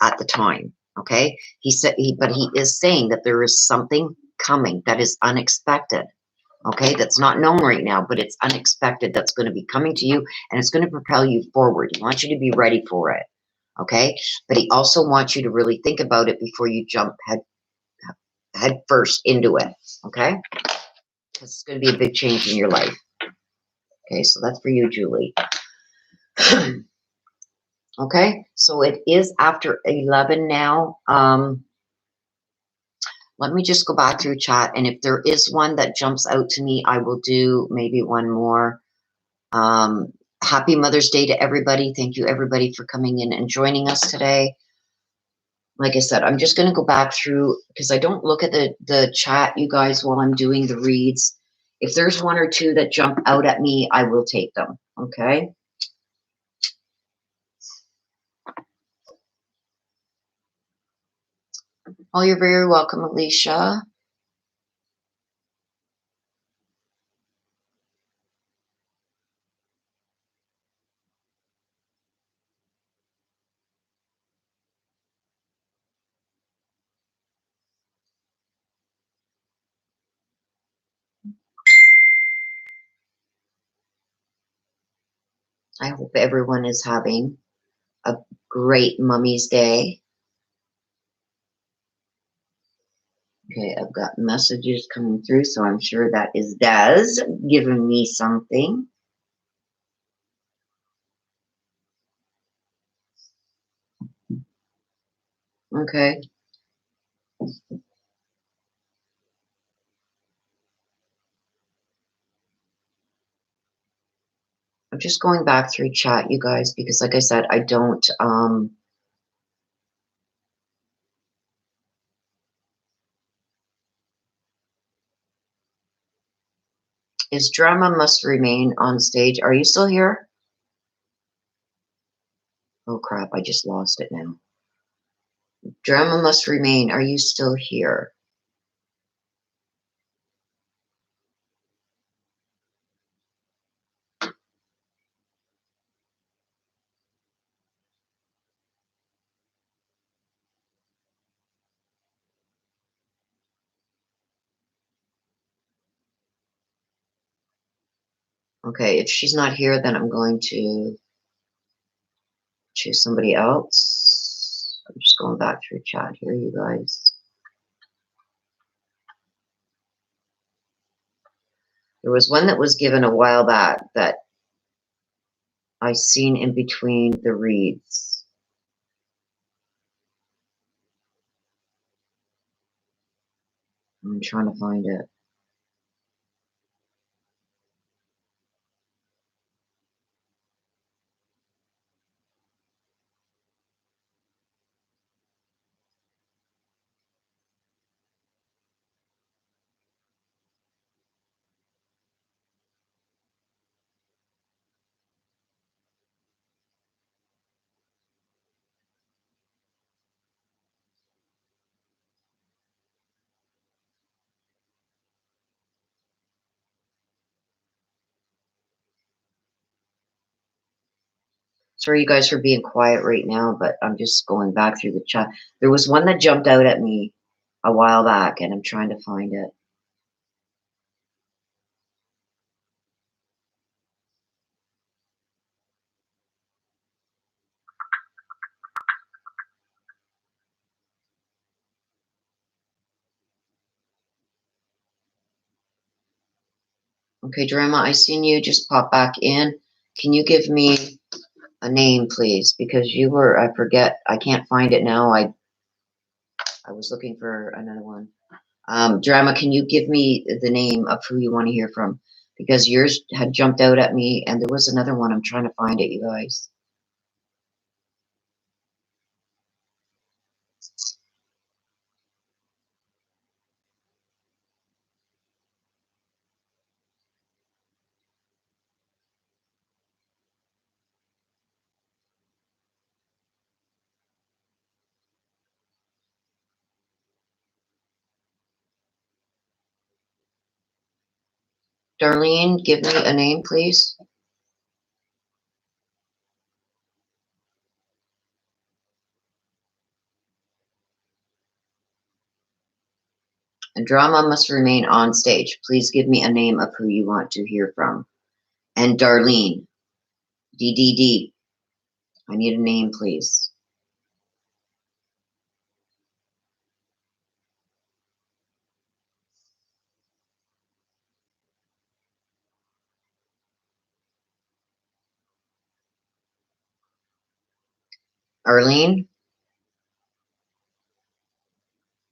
at the time. Okay, he said, but he is saying that there is something coming that is unexpected. Okay, that's not known right now, but it's unexpected, that's going to be coming to you, and it's going to propel you forward. He wants you to be ready for it. Okay, but he also wants you to really think about it before you jump head first into it. Okay, because it's going to be a big change in your life. Okay, so that's for you, Julie. Okay, so it is after 11 now. Let me just go back through chat, and if there is one that jumps out to me, I will do maybe one more. Happy Mother's Day to everybody. Thank you, everybody, for coming in and joining us today. Like I said, I'm just going to go back through, because I don't look at the chat, you guys, while I'm doing the reads. If there's one or two that jump out at me, I will take them. Okay. Oh, you're very welcome, Alicia. I hope everyone is having a great Mummy's Day. Okay, I've got messages coming through, so I'm sure that is Des giving me something. Okay. I'm just going back through chat, you guys, because like I said, I don't, is drama must remain on stage. Are you still here? Oh crap, I just lost it now. Drama must remain. Are you still here? Okay, if she's not here, then I'm going to choose somebody else. I'm just going back through chat here, you guys. There was one that was given a while back that I seen in between the reads. I'm trying to find it. Sorry, you guys, for being quiet right now, but I'm just going back through the chat. There was one that jumped out at me a while back, and I'm trying to find it. Okay, Drama, I seen you just pop back in. Can you give me a name, please? Because you were, I forget, I can't find it now. I was looking for another one. Drama, can you give me the name of who you want to hear from? Because yours had jumped out at me, and there was another one. I'm trying to find it, you guys. Darlene, give me a name, please. And Drama must remain on stage. Please give me a name of who you want to hear from. And Darlene, DDD, I need a name, please. Arlene?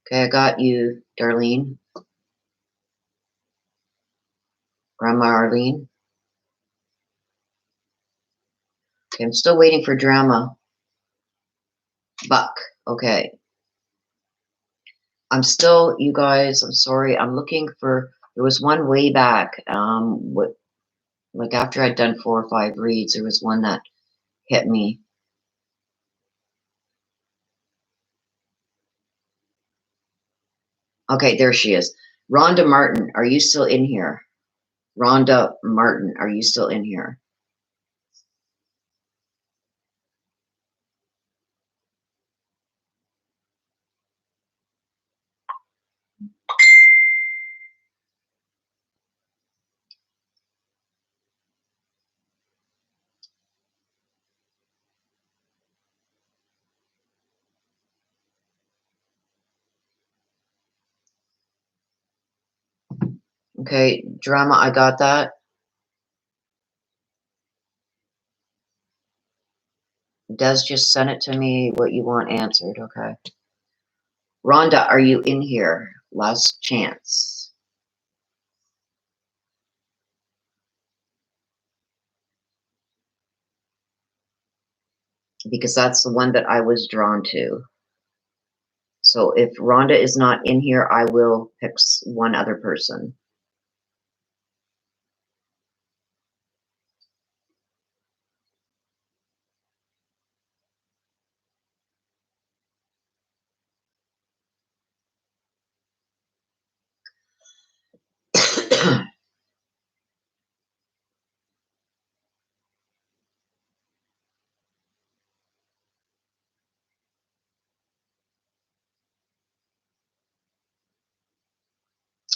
Okay, I got you, Darlene. Grandma Arlene. Okay, I'm still waiting for Drama. Buck, okay. I'm still, you guys, I'm sorry, I'm looking for, there was one way back, like after I'd done 4 or 5 reads, there was one that hit me. Okay, there she is. Rhonda Martin, are you still in here? Rhonda Martin, are you still in here? Okay, Drama, I got that. Des just sent it to me, what you want answered, okay. Rhonda, are you in here? Last chance. Because that's the one that I was drawn to. So if Rhonda is not in here, I will pick one other person.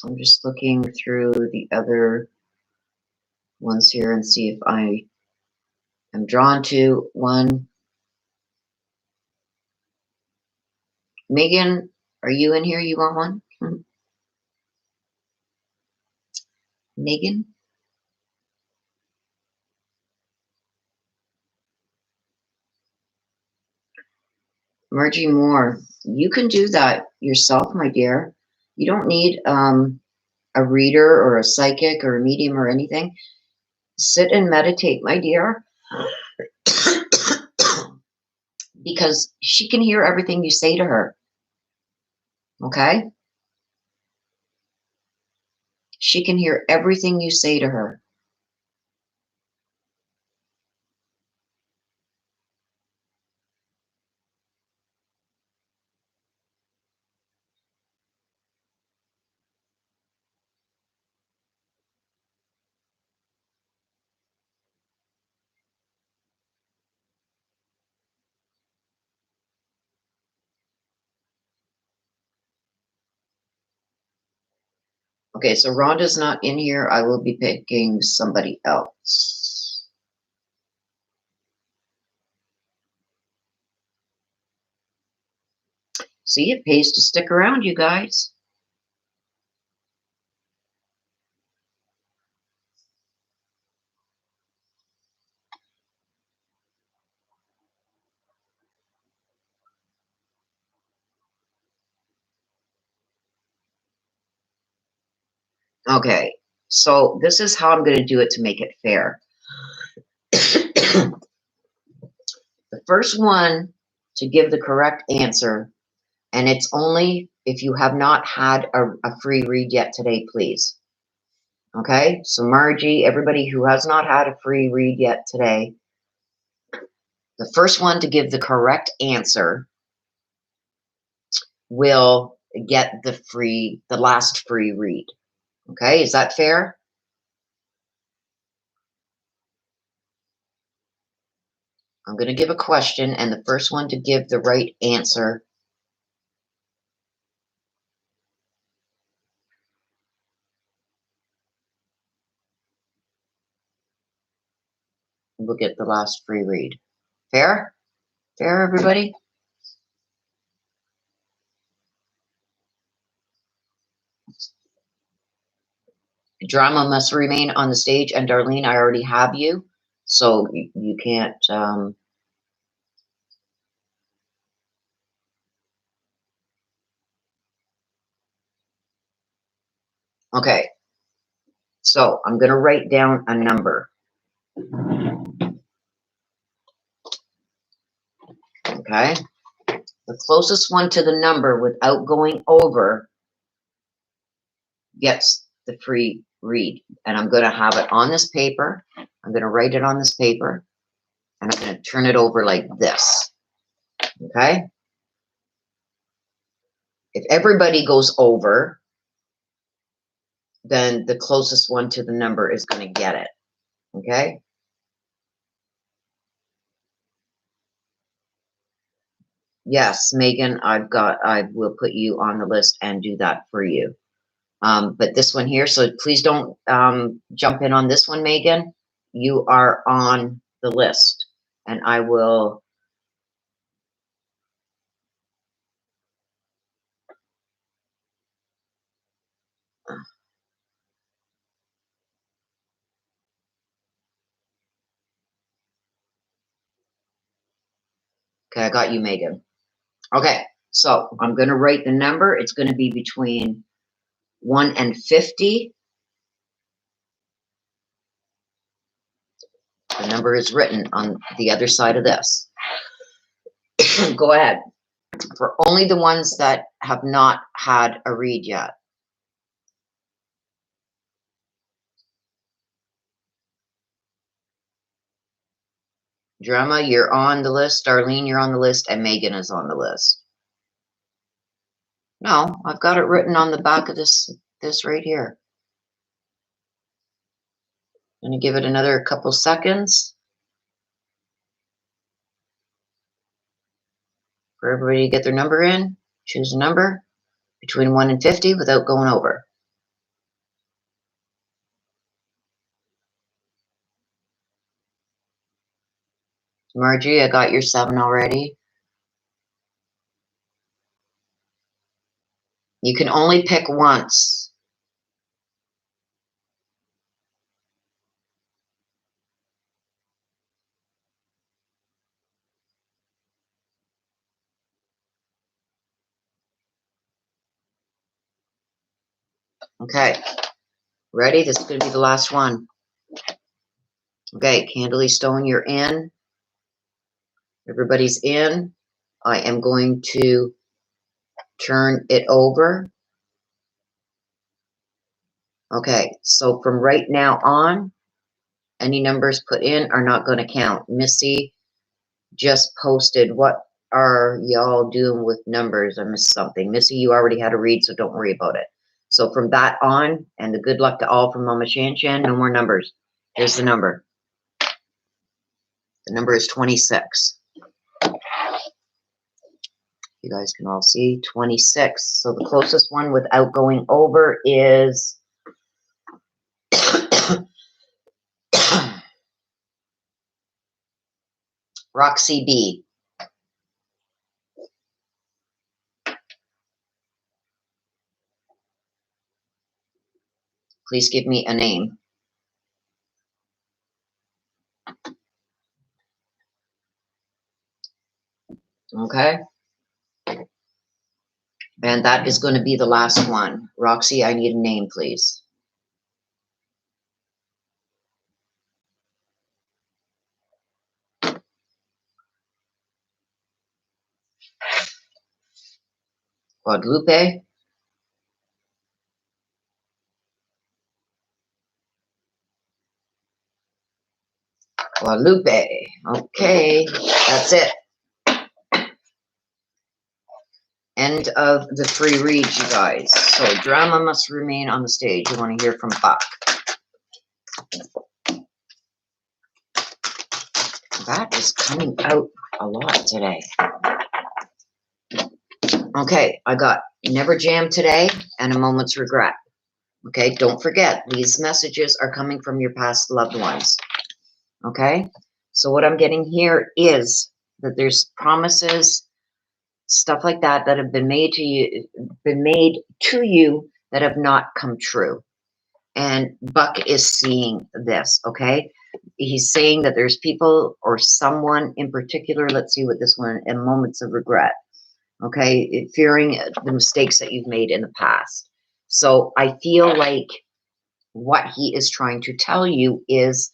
I'm just looking through the other ones here and see if I am drawn to one. Megan, are you in here? You want one? Megan? Margie Moore, you can do that yourself, my dear. You don't need a reader or a psychic or a medium or anything. Sit and meditate, my dear, because she can hear everything you say to her. Okay? She can hear everything you say to her. Okay, so Rhonda's not in here. I will be picking somebody else. See, it pays to stick around, you guys. Okay, so this is how I'm going to do it to make it fair. The first one to give the correct answer, and it's only if you have not had a free read yet today, please. Okay, so Margie, everybody who has not had a free read yet today, the first one to give the correct answer will get the last free read. Okay, is that fair? I'm going to give a question, and the first one to give the right answer will get the last free read. Fair? Fair, everybody? Drama must remain on the stage, and Darlene, I already have you, so you can't. Okay, so I'm going to write down a number. Okay, the closest one to the number without going over gets the free read, and I'm going to have it on this paper. I'm going to write it on this paper, and I'm going to turn it over like this. Okay, if everybody goes over, then the closest one to the number is going to get it. Okay. Yes, Megan, I will put you on the list and do that for you. But this one here, so please don't jump in on this one, Megan. You are on the list, and I will. Okay, I got you, Megan. Okay, so I'm going to write the number. It's going to be between 1 and 50. The number is written on the other side of this. Go ahead. For only the ones that have not had a read yet. Drama, you're on the list. Darlene, you're on the list. And Megan is on the list. No, I've got it written on the back of this right here. I'm going to give it another couple seconds for everybody to get their number in. Choose a number between 1 and 50 without going over. Margie, I got your 7 already. You can only pick once. Okay. Ready? This is going to be the last one. Okay, Candlely Stone, you're in. Everybody's in. I am going to turn it over. Okay, so from right now on, any numbers put in are not going to count. Missy just posted, what are y'all doing with numbers? I missed something. Missy, you already had a read, so don't worry about it. So from that on, and the good luck to all from Mama Shan Shan, no more numbers. Here's the number. The number is 26. You guys can all see 26. So the closest one without going over is Roxy B. Please give me a name. Okay. And that is going to be the last one. Roxy, I need a name, please. Guadalupe. Guadalupe. Okay, that's it. End of the free reads, you guys. So drama must remain on the stage. You want to hear from Buck. That is coming out a lot today. Okay, I got Never Jam today and A Moment's Regret. Okay, don't forget, these messages are coming from your past loved ones. Okay, so what I'm getting here is that there's promises, stuff like that, that have been made to you, that have not come true. And Buck is seeing this, okay? He's saying that there's people or someone in particular, let's see what this one, in moments of regret, okay? Fearing the mistakes that you've made in the past. So I feel like what he is trying to tell you is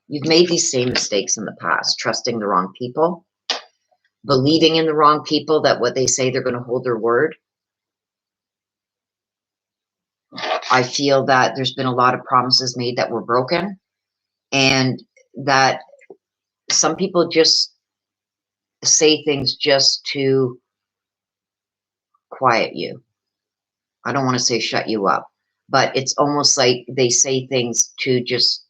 you've made these same mistakes in the past, trusting the wrong people, believing in the wrong people, that what they say, they're going to hold their word. I feel that there's been a lot of promises made that were broken, and that some people just say things just to quiet you. I don't want to say shut you up, but it's almost like they say things to just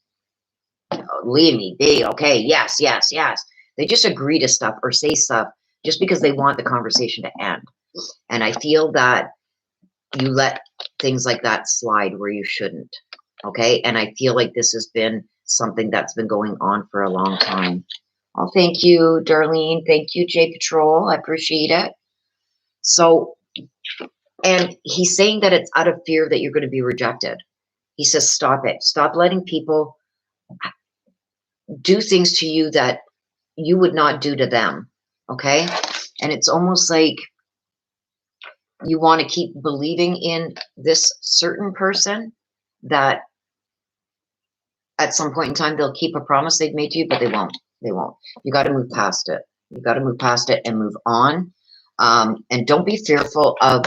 leave me be. Okay, yes, yes, yes. They just agree to stuff or say stuff just because they want the conversation to end. And I feel that you let things like that slide where you shouldn't. Okay, and I feel like this has been something that's been going on for a long time. Oh, thank you, Darlene. Thank you, J Patrol. I appreciate it. So, and he's saying that it's out of fear that you're going to be rejected. He says, stop it. Stop letting people do things to you that you would not do to them. Okay, and it's almost like you want to keep believing in this certain person, that at some point in time they'll keep a promise they've made to you, but they won't. They won't. You got to move past it. You got to move past it and move on. And don't be fearful of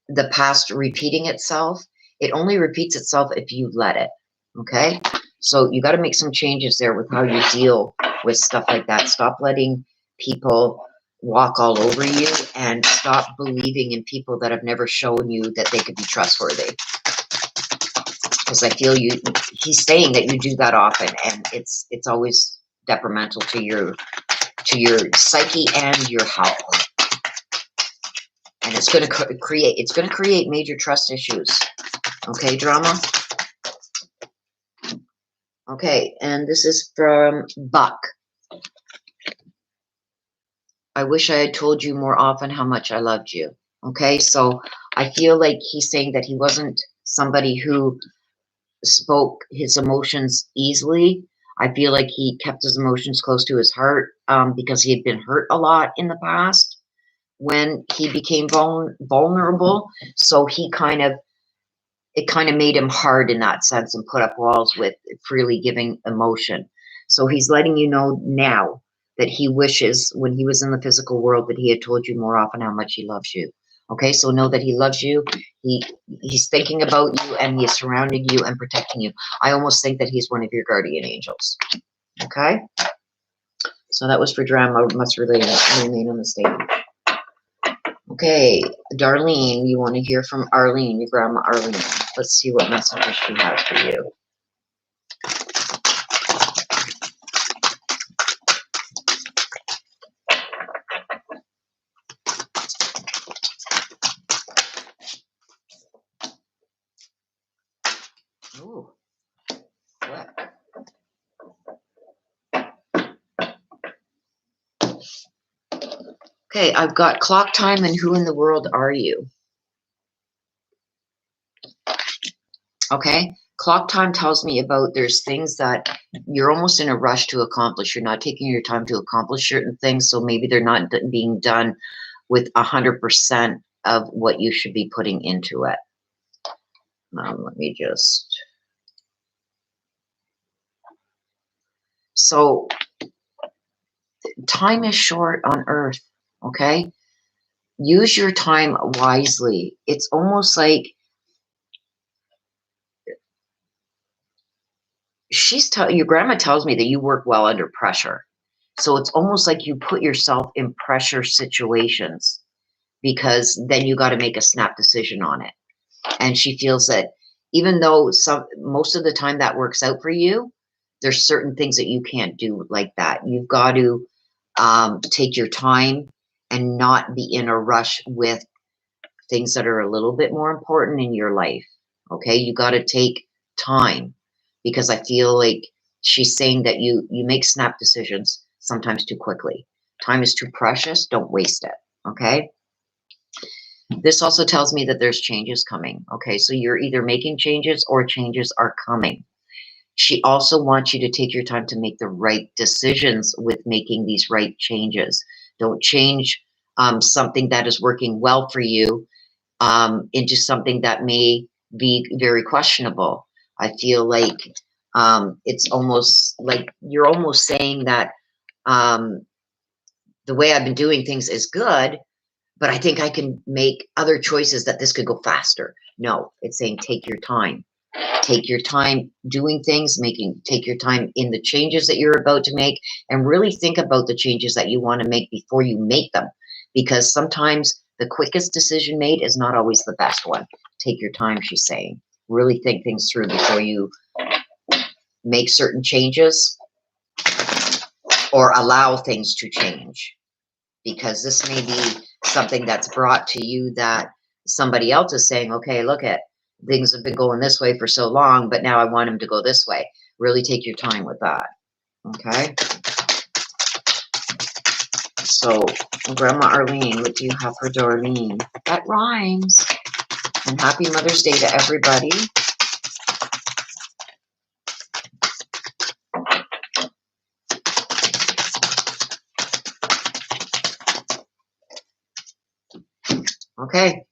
the past repeating itself. It only repeats itself if you let it. Okay, so you got to make some changes there with how you deal with stuff like that. Stop letting people walk all over you, and stop believing in people that have never shown you that they could be trustworthy. Because I feel he's saying that you do that often, and it's always detrimental to your psyche and your health. And it's going to create major trust issues. Okay, drama. Okay, and this is from Buck. I wish I had told you more often how much I loved you. Okay, so I feel like he's saying that he wasn't somebody who spoke his emotions easily. I feel like he kept his emotions close to his heart because he had been hurt a lot in the past when he became vulnerable. So he it kind of made him hard in that sense and put up walls with freely giving emotion. So he's letting you know now that he wishes when he was in the physical world that he had told you more often how much he loves you. Okay, so know that he loves you. He's thinking about you and he's surrounding you and protecting you. I almost think that he's one of your guardian angels. Okay, so that was for drama must remain on the stage. Okay, Darlene, you want to hear from Arlene, your grandma Arlene. Let's see what messages she has for you. Ooh, what? Okay, I've got clock time and who in the world are you? Okay, clock time tells me about there's things that you're almost in a rush to accomplish. You're not taking your time to accomplish certain things, so maybe they're not being done with 100% of what you should be putting into it. Let me just... So, time is short on Earth, okay? Use your time wisely. It's almost like your grandma tells me that you work well under pressure. So it's almost like you put yourself in pressure situations because then you got to make a snap decision on it. And she feels that even though most of the time that works out for you, there's certain things that you can't do like that. You've got to take your time and not be in a rush with things that are a little bit more important in your life. Okay, you got to take time because I feel like she's saying that you make snap decisions sometimes too quickly. Time is too precious. Don't waste it. Okay. This also tells me that there's changes coming. Okay, so you're either making changes or changes are coming. She also wants you to take your time to make the right decisions with making these right changes. Don't change something that is working well for you into something that may be very questionable. I feel like it's almost like you're almost saying that the way I've been doing things is good, but I think I can make other choices that this could go faster. No, it's saying take your time. Take your time doing things, take your time in the changes that you're about to make, and really think about the changes that you want to make before you make them. Because sometimes the quickest decision made is not always the best one. Take your time, she's saying. Really think things through before you make certain changes or allow things to change. Because this may be something that's brought to you that somebody else is saying, okay, look at things have been going this way for so long, but now I want them to go this way. Really take your time with that. Okay. So, Grandma Arlene, what do you have for Darlene? That rhymes. And happy Mother's Day to everybody. Okay.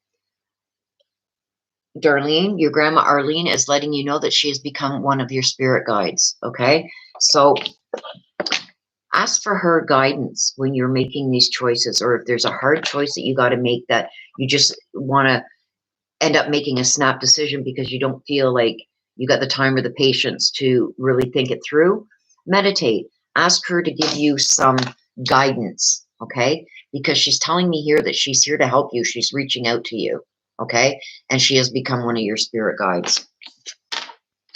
Darlene, your grandma Arlene is letting you know that she has become one of your spirit guides. Okay. So ask for her guidance when you're making these choices, or if there's a hard choice that you got to make that you just want to end up making a snap decision because you don't feel like you got the time or the patience to really think it through. Meditate. Ask her to give you some guidance. Okay. Because she's telling me here that she's here to help you. She's reaching out to you. Okay. And she has become one of your spirit guides.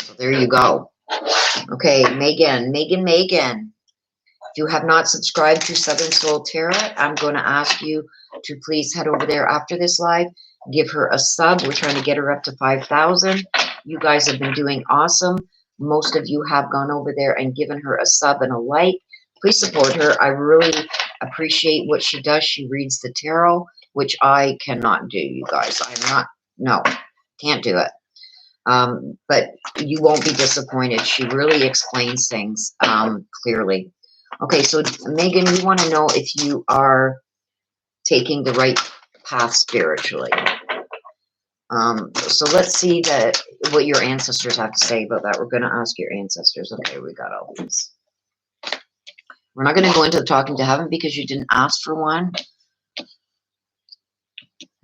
So there you go. Okay. Megan. If you have not subscribed to Southern Soul Tarot, I'm going to ask you to please head over there after this live. Give her a sub. We're trying to get her up to 5,000. You guys have been doing awesome. Most of you have gone over there and given her a sub and a like. Please support her. I really appreciate what she does. She reads the tarot, which I cannot do, you guys. I'm not, no, can't do it. But you won't be disappointed. She really explains things clearly. Okay, so Megan, we want to know if you are taking the right path spiritually. So let's see what your ancestors have to say about that. We're going to ask your ancestors. Okay, we got all these. We're not going to go into the talking to heaven because you didn't ask for one.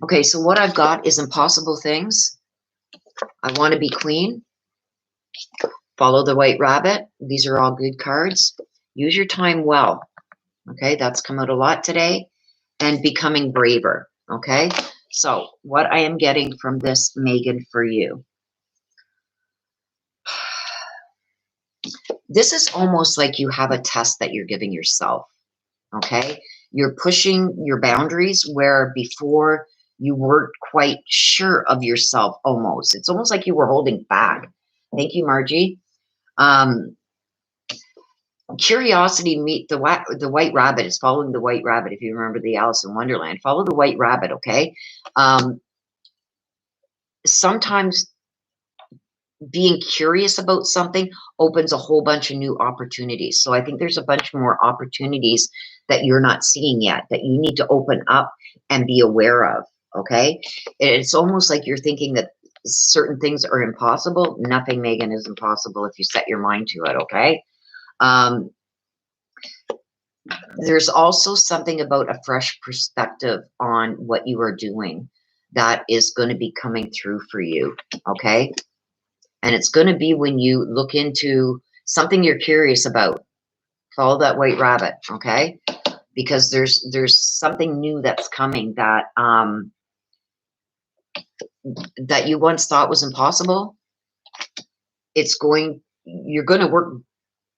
Okay, so what I've got is impossible things. I want to be queen. Follow the white rabbit. These are all good cards. Use your time well. Okay, that's come out a lot today. And becoming braver. Okay, so what I am getting from this, Megan, for you. This is almost like you have a test that you're giving yourself. Okay, you're pushing your boundaries where before you weren't quite sure of yourself. Almost, it's almost like you were holding back. Thank you, Margie. Curiosity meet the white rabbit is following the white rabbit. If you remember the Alice in Wonderland, follow the white rabbit. Okay. Sometimes being curious about something opens a whole bunch of new opportunities. So I think there's a bunch more opportunities that you're not seeing yet that you need to open up and be aware of. Okay. It's almost like you're thinking that certain things are impossible. Nothing, Megan, is impossible if you set your mind to it. Okay. There's also something about a fresh perspective on what you are doing that is going to be coming through for you. Okay. And it's going to be when you look into something you're curious about. Follow that white rabbit, okay? Because there's something new that's coming that that you once thought was impossible. You're going to work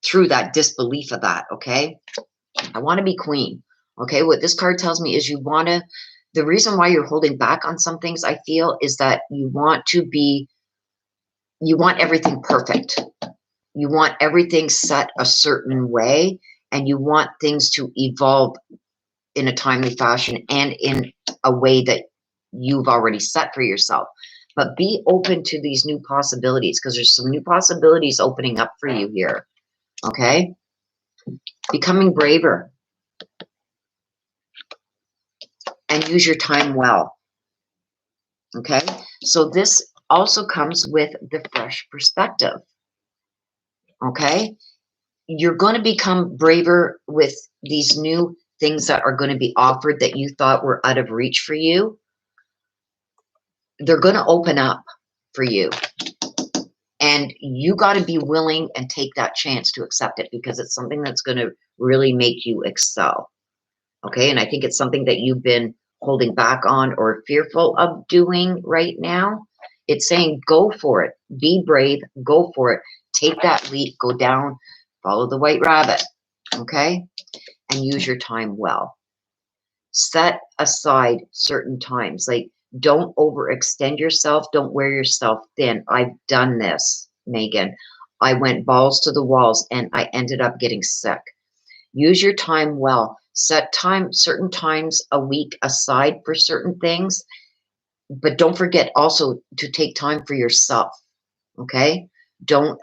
through that disbelief of that, okay? I want to be queen, okay? What this card tells me is the reason why you're holding back on some things, I feel, is that you want everything perfect. You want everything set a certain way, and you want things to evolve in a timely fashion and in a way that you've already set for yourself. But be open to these new possibilities because there's some new possibilities opening up for you here. Okay? Becoming braver. And use your time well. Okay? So this also comes with the fresh perspective. Okay? You're going to become braver with these new things that are going to be offered that you thought were out of reach for you. They're going to open up for you. And you got to be willing and take that chance to accept it because it's something that's going to really make you excel. Okay? And I think it's something that you've been holding back on or fearful of doing right now. It's saying go for it. Be brave. Go for it. Take that leap. Go down. Follow the white rabbit. Okay? And use your time well. Set aside certain times. Like, don't overextend yourself. Don't wear yourself thin. I've done this, Megan. I went balls to the walls and I ended up getting sick. Use your time well. Set certain times a week aside for certain things. But don't forget also to take time for yourself. Okay? Don't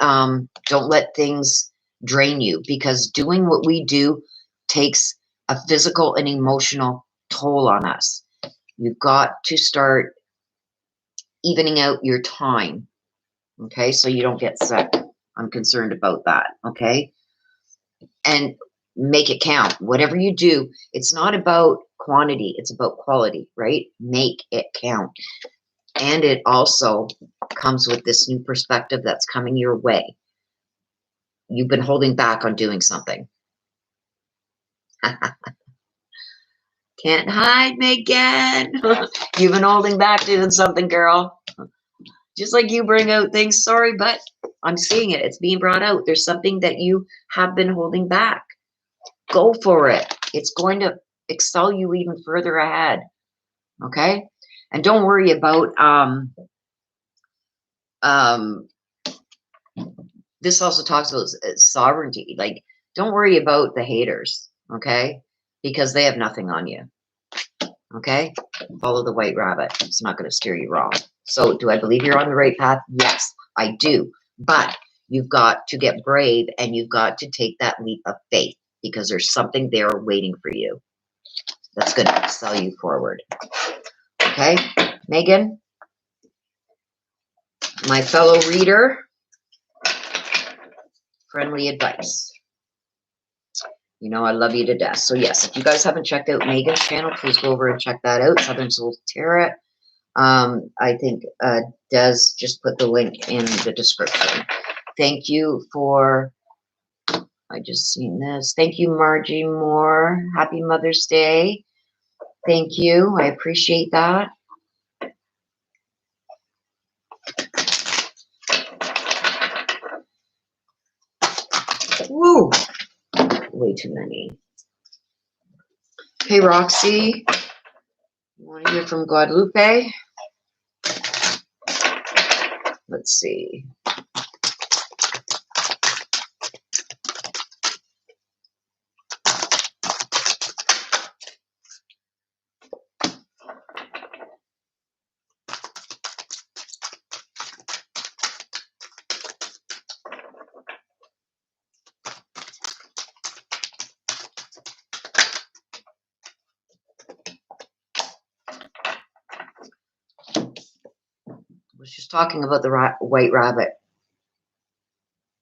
let things drain you because doing what we do takes a physical and emotional toll on us. You've got to start evening out your time, okay, so you don't get sick. I'm concerned about that, okay? And make it count. Whatever you do, it's not about quantity, it's about quality, right? Make it count. And it also comes with this new perspective that's coming your way. You've been holding back on doing something. Can't hide, Megan. You've been holding back doing something, girl. Just like you bring out things, sorry, but I'm seeing it. It's being brought out. There's something that you have been holding back. Go for it. It's going to excel you even further ahead. Okay? And don't worry about this also talks about sovereignty. Like, don't worry about the haters. Okay? because they have nothing on you. Okay? Follow the white rabbit. It's not going to steer you wrong. So do I believe you're on the right path? Yes, I do. But you've got to get brave and you've got to take that leap of faith because there's something there waiting for you that's going to sell you forward. Okay? Megan, my fellow reader, friendly advice. You know I love you to death. So yes, if you guys haven't checked out Megan's channel, please go over and check that out. Southern Soul Tarot. I think Des just put the link in the description. Thank you for, I just seen this. Thank you, Margie Moore. Happy Mother's Day. Thank you. I appreciate that. Woo! Way too many. Hey, Roxy. You want to hear from Guadalupe? Let's see. I was just talking about the white rabbit.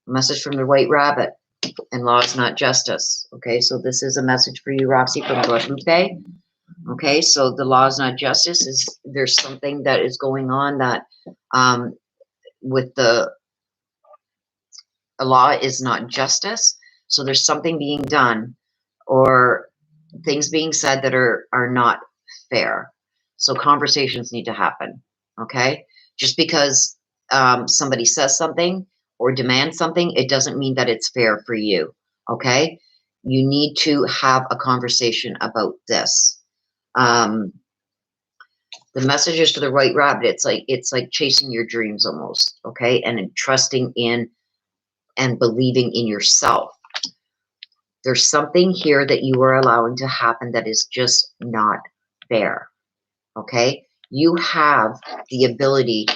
A message from the white rabbit. And law is not justice. Okay, so this is a message for you, Roxy, from Guadalupe. Okay, so the law is not justice. Is there's something that is going on that with the law is not justice. So there's something being done or things being said that are not fair. So conversations need to happen. Okay, just because somebody says something or demands something, it doesn't mean that it's fair for you. Okay, you need to have a conversation about this. The messages to the white rabbit, it's like chasing your dreams almost. Okay, and trusting in and believing in yourself. There's something here that you are allowing to happen that is just not fair. Okay, you have the ability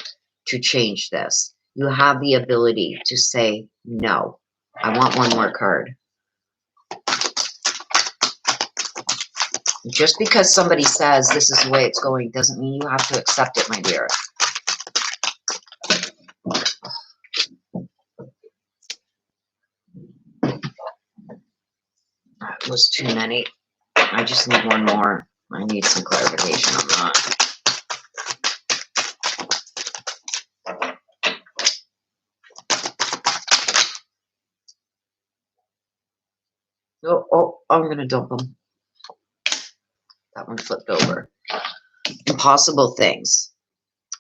to change this. You have the ability to say no. I want one more card. Just because somebody says this is the way it's going doesn't mean you have to accept it, my dear. That was too many. I just need one more. I need some clarification on that. Oh, I'm going to dump them. That one flipped over. Impossible things.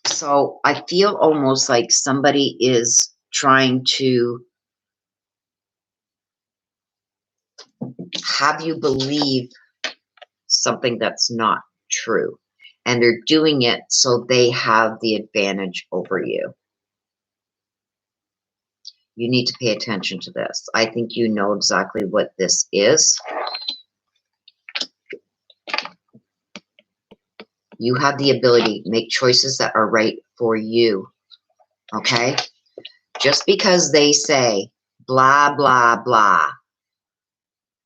So I feel almost like somebody is trying to have you believe something that's not true. And they're doing it so they have the advantage over you. You need to pay attention to this. I think you know exactly what this is. You have the ability to make choices that are right for you. Okay? Just because they say blah, blah, blah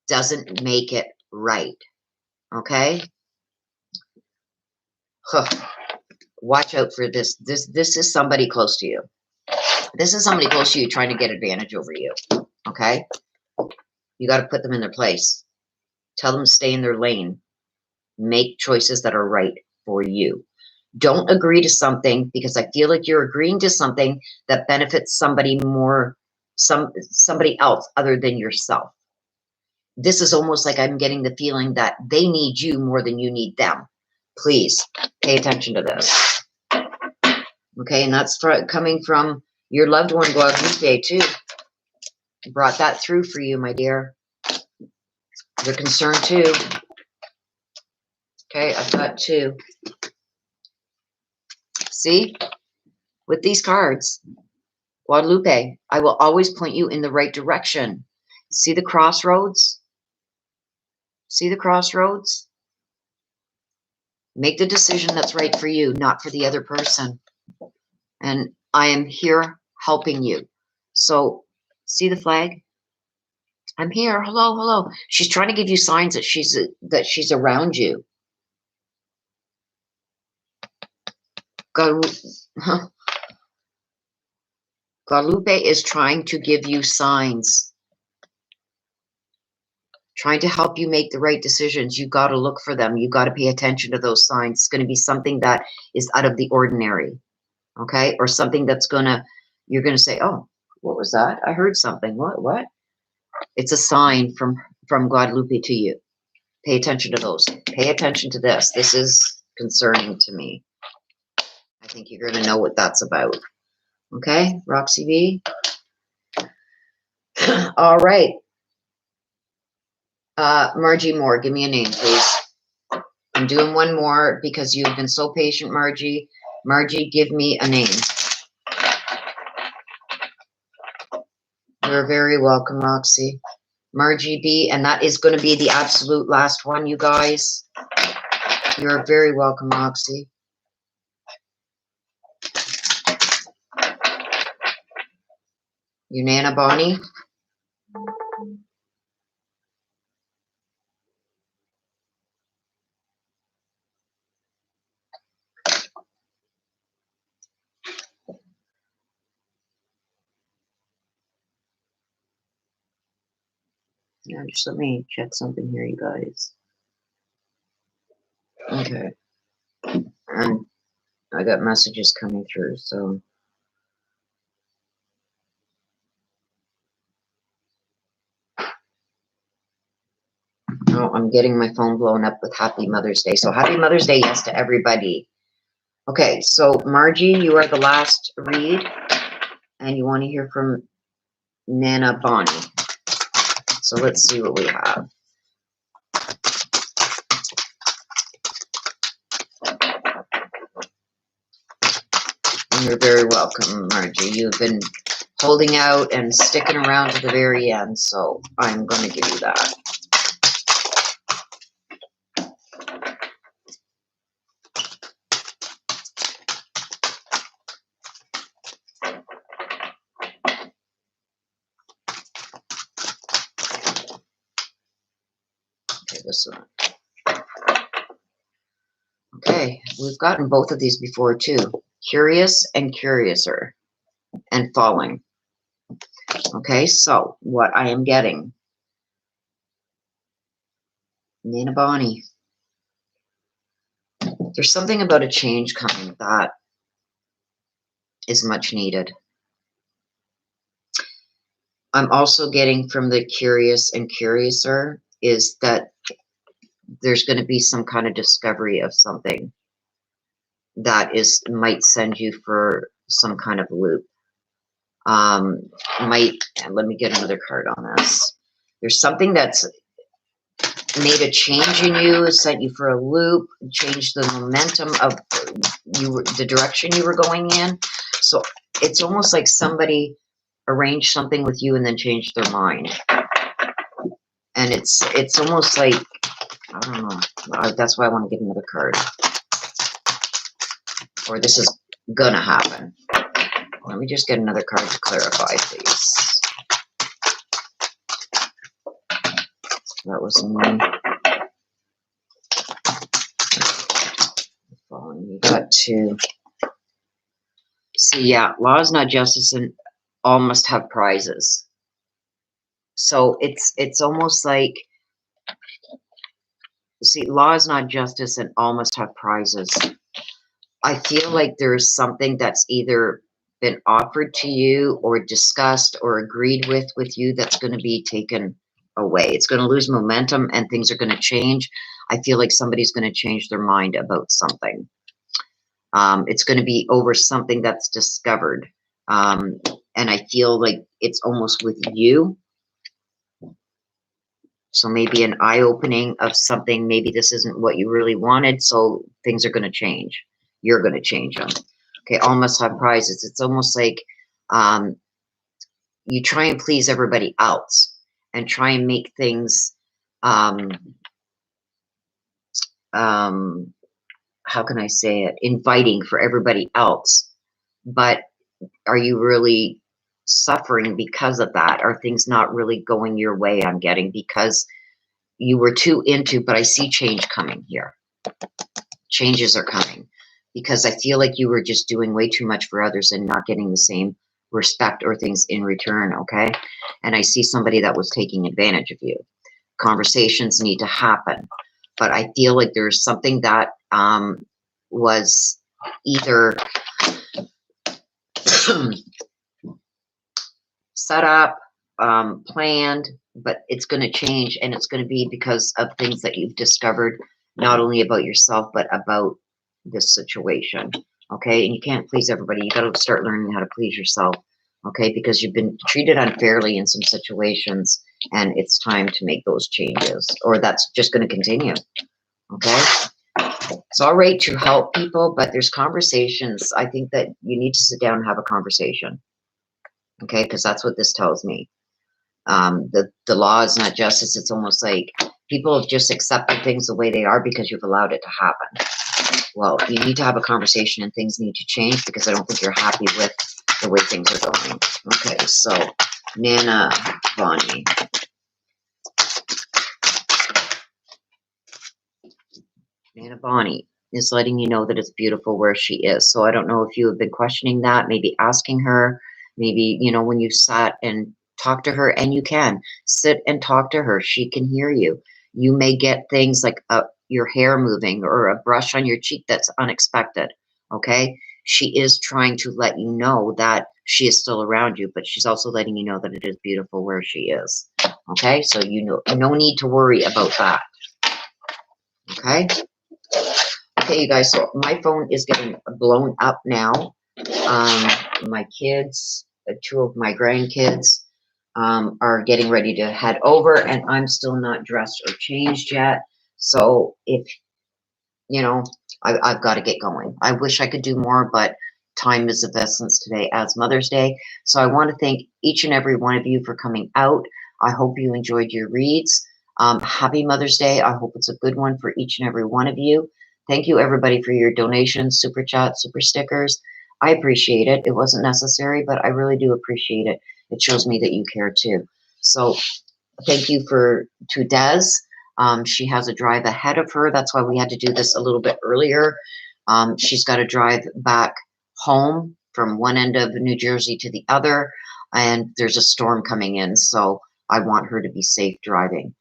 doesn't make it right. Okay? Huh. Watch out for this. This is somebody close to you. This is somebody close to you trying to get advantage over you. Okay? You got to put them in their place. Tell them to stay in their lane. Make choices that are right for you. Don't agree to something because I feel like you're agreeing to something that benefits somebody more, somebody else other than yourself. This is almost like I'm getting the feeling that they need you more than you need them. Please pay attention to this. Okay, and that's coming from your loved one, Guadalupe, too. Brought that through for you, my dear. They're concerned, too. Okay, I've got two. See? With these cards, Guadalupe, I will always point you in the right direction. See the crossroads? See the crossroads? Make the decision that's right for you, not for the other person. And I am here helping you. So, see the flag? I'm here. Hello, hello. She's trying to give you signs that she's around you. Guadalupe is trying to give you signs, trying to help you make the right decisions. You got to look for them. You got to pay attention to those signs. It's going to be something that is out of the ordinary, okay? Or something that's you're going to say, oh, what was that? I heard something. What? It's a sign from Guadalupe to you. Pay attention to those. Pay attention to this. This is concerning to me. I think you're going to know what that's about. Okay, Roxy B. All right. Margie Moore, give me a name, please. I'm doing one more because you've been so patient, Margie. Margie, give me a name. You're very welcome, Roxy. Margie B, and that is going to be the absolute last one, you guys. You're very welcome, Roxy. Unana Bonnie. Yeah, just let me check something here, you guys. Okay. And I got messages coming through, so. Oh, I'm getting my phone blown up with Happy Mother's Day. So happy Mother's Day, yes, to everybody. Okay, so Margie, you are the last read, and you want to hear from Nana Bonnie. So let's see what we have. You're very welcome, Margie. You've been holding out and sticking around to the very end, so I'm going to give you that. Okay, this one. Okay, we've gotten both of these before too. Curious and curiouser and falling. Okay, so what I am getting. Nana Bonnie. There's something about a change coming that is much needed. I'm also getting from the curious and curiouser is that there's going to be some kind of discovery of something that might send you for some kind of loop. Let me get another card on this. There's something that's made a change in you, sent you for a loop, changed the momentum of the direction you were going in. So it's almost like somebody arranged something with you and then changed their mind. And it's almost like, I don't know. That's why I want to get another card. Or this is gonna happen. Let me just get another card to clarify, please. That was me. You got to see, yeah, law is not justice and all must have prizes. So it's almost like, see, law is not justice and all must have prizes. I feel like there's something that's either been offered to you or discussed or agreed with you that's going to be taken away. It's going to lose momentum and things are going to change. I feel like somebody's going to change their mind about something. It's going to be over something that's discovered. And I feel like it's almost with you. So maybe an eye-opening of something. Maybe this isn't what you really wanted, so things are going to change. You're going to change them. Okay, all must have prizes. It's almost like you try and please everybody else and try and make things how can I say it, inviting for everybody else. But are you really suffering because of that? Are things not really going your way? I'm getting, because you were too into, but I see change coming here. Changes are coming because I feel like you were just doing way too much for others and not getting the same respect or things in return. Okay. And I see somebody that was taking advantage of you. Conversations need to happen, but I feel like there's something that was either set up, planned, but it's going to change, and it's going to be because of things that you've discovered, not only about yourself, but about this situation. Okay. And you can't please everybody. You got to start learning how to please yourself. Okay. Because you've been treated unfairly in some situations, and it's time to make those changes, or that's just going to continue. Okay. It's all right to help people, but there's conversations. I think that you need to sit down and have a conversation. Okay. Because that's what this tells me. The law is not justice. It's almost like people have just accepted things the way they are because you've allowed it to happen. Well, you need to have a conversation, and things need to change, because I don't think you're happy with the way things are going. Okay, so Nana Bonnie. Nana Bonnie is letting you know that it's beautiful where she is. So I don't know if you have been questioning that, maybe asking her, maybe, you know, when you sat and talked to her, and you can sit and talk to her. She can hear you. You may get things like your hair moving or a brush on your cheek that's unexpected. Okay. She is trying to let you know that she is still around you, but she's also letting you know that it is beautiful where she is. Okay. So, you know, no need to worry about that. Okay. Okay, you guys, so my phone is getting blown up now. My kids, two of my grandkids, are getting ready to head over, and I'm still not dressed or changed yet. So if, you know, I've got to get going. I wish I could do more, but time is of essence today as Mother's Day. So I want to thank each and every one of you for coming out. I hope you enjoyed your reads. Happy Mother's Day. I hope it's a good one for each and every one of you. Thank you, everybody, for your donations, super chat, super stickers. I appreciate it. It wasn't necessary, but I really do appreciate it. It shows me that you care too. So thank you to Des. She has a drive ahead of her. That's why we had to do this a little bit earlier. She's got to drive back home from one end of New Jersey to the other, and there's a storm coming in, so I want her to be safe driving.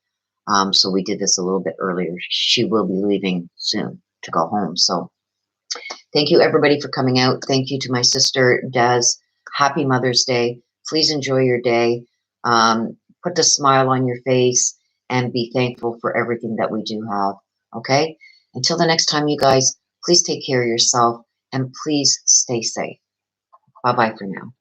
So we did this a little bit earlier. She will be leaving soon to go home. So thank you, everybody, for coming out. Thank you to my sister, Des. Happy Mother's Day. Please enjoy your day. Put the smile on your face and be thankful for everything that we do have. Okay? Until the next time, you guys, please take care of yourself and please stay safe. Bye-bye for now.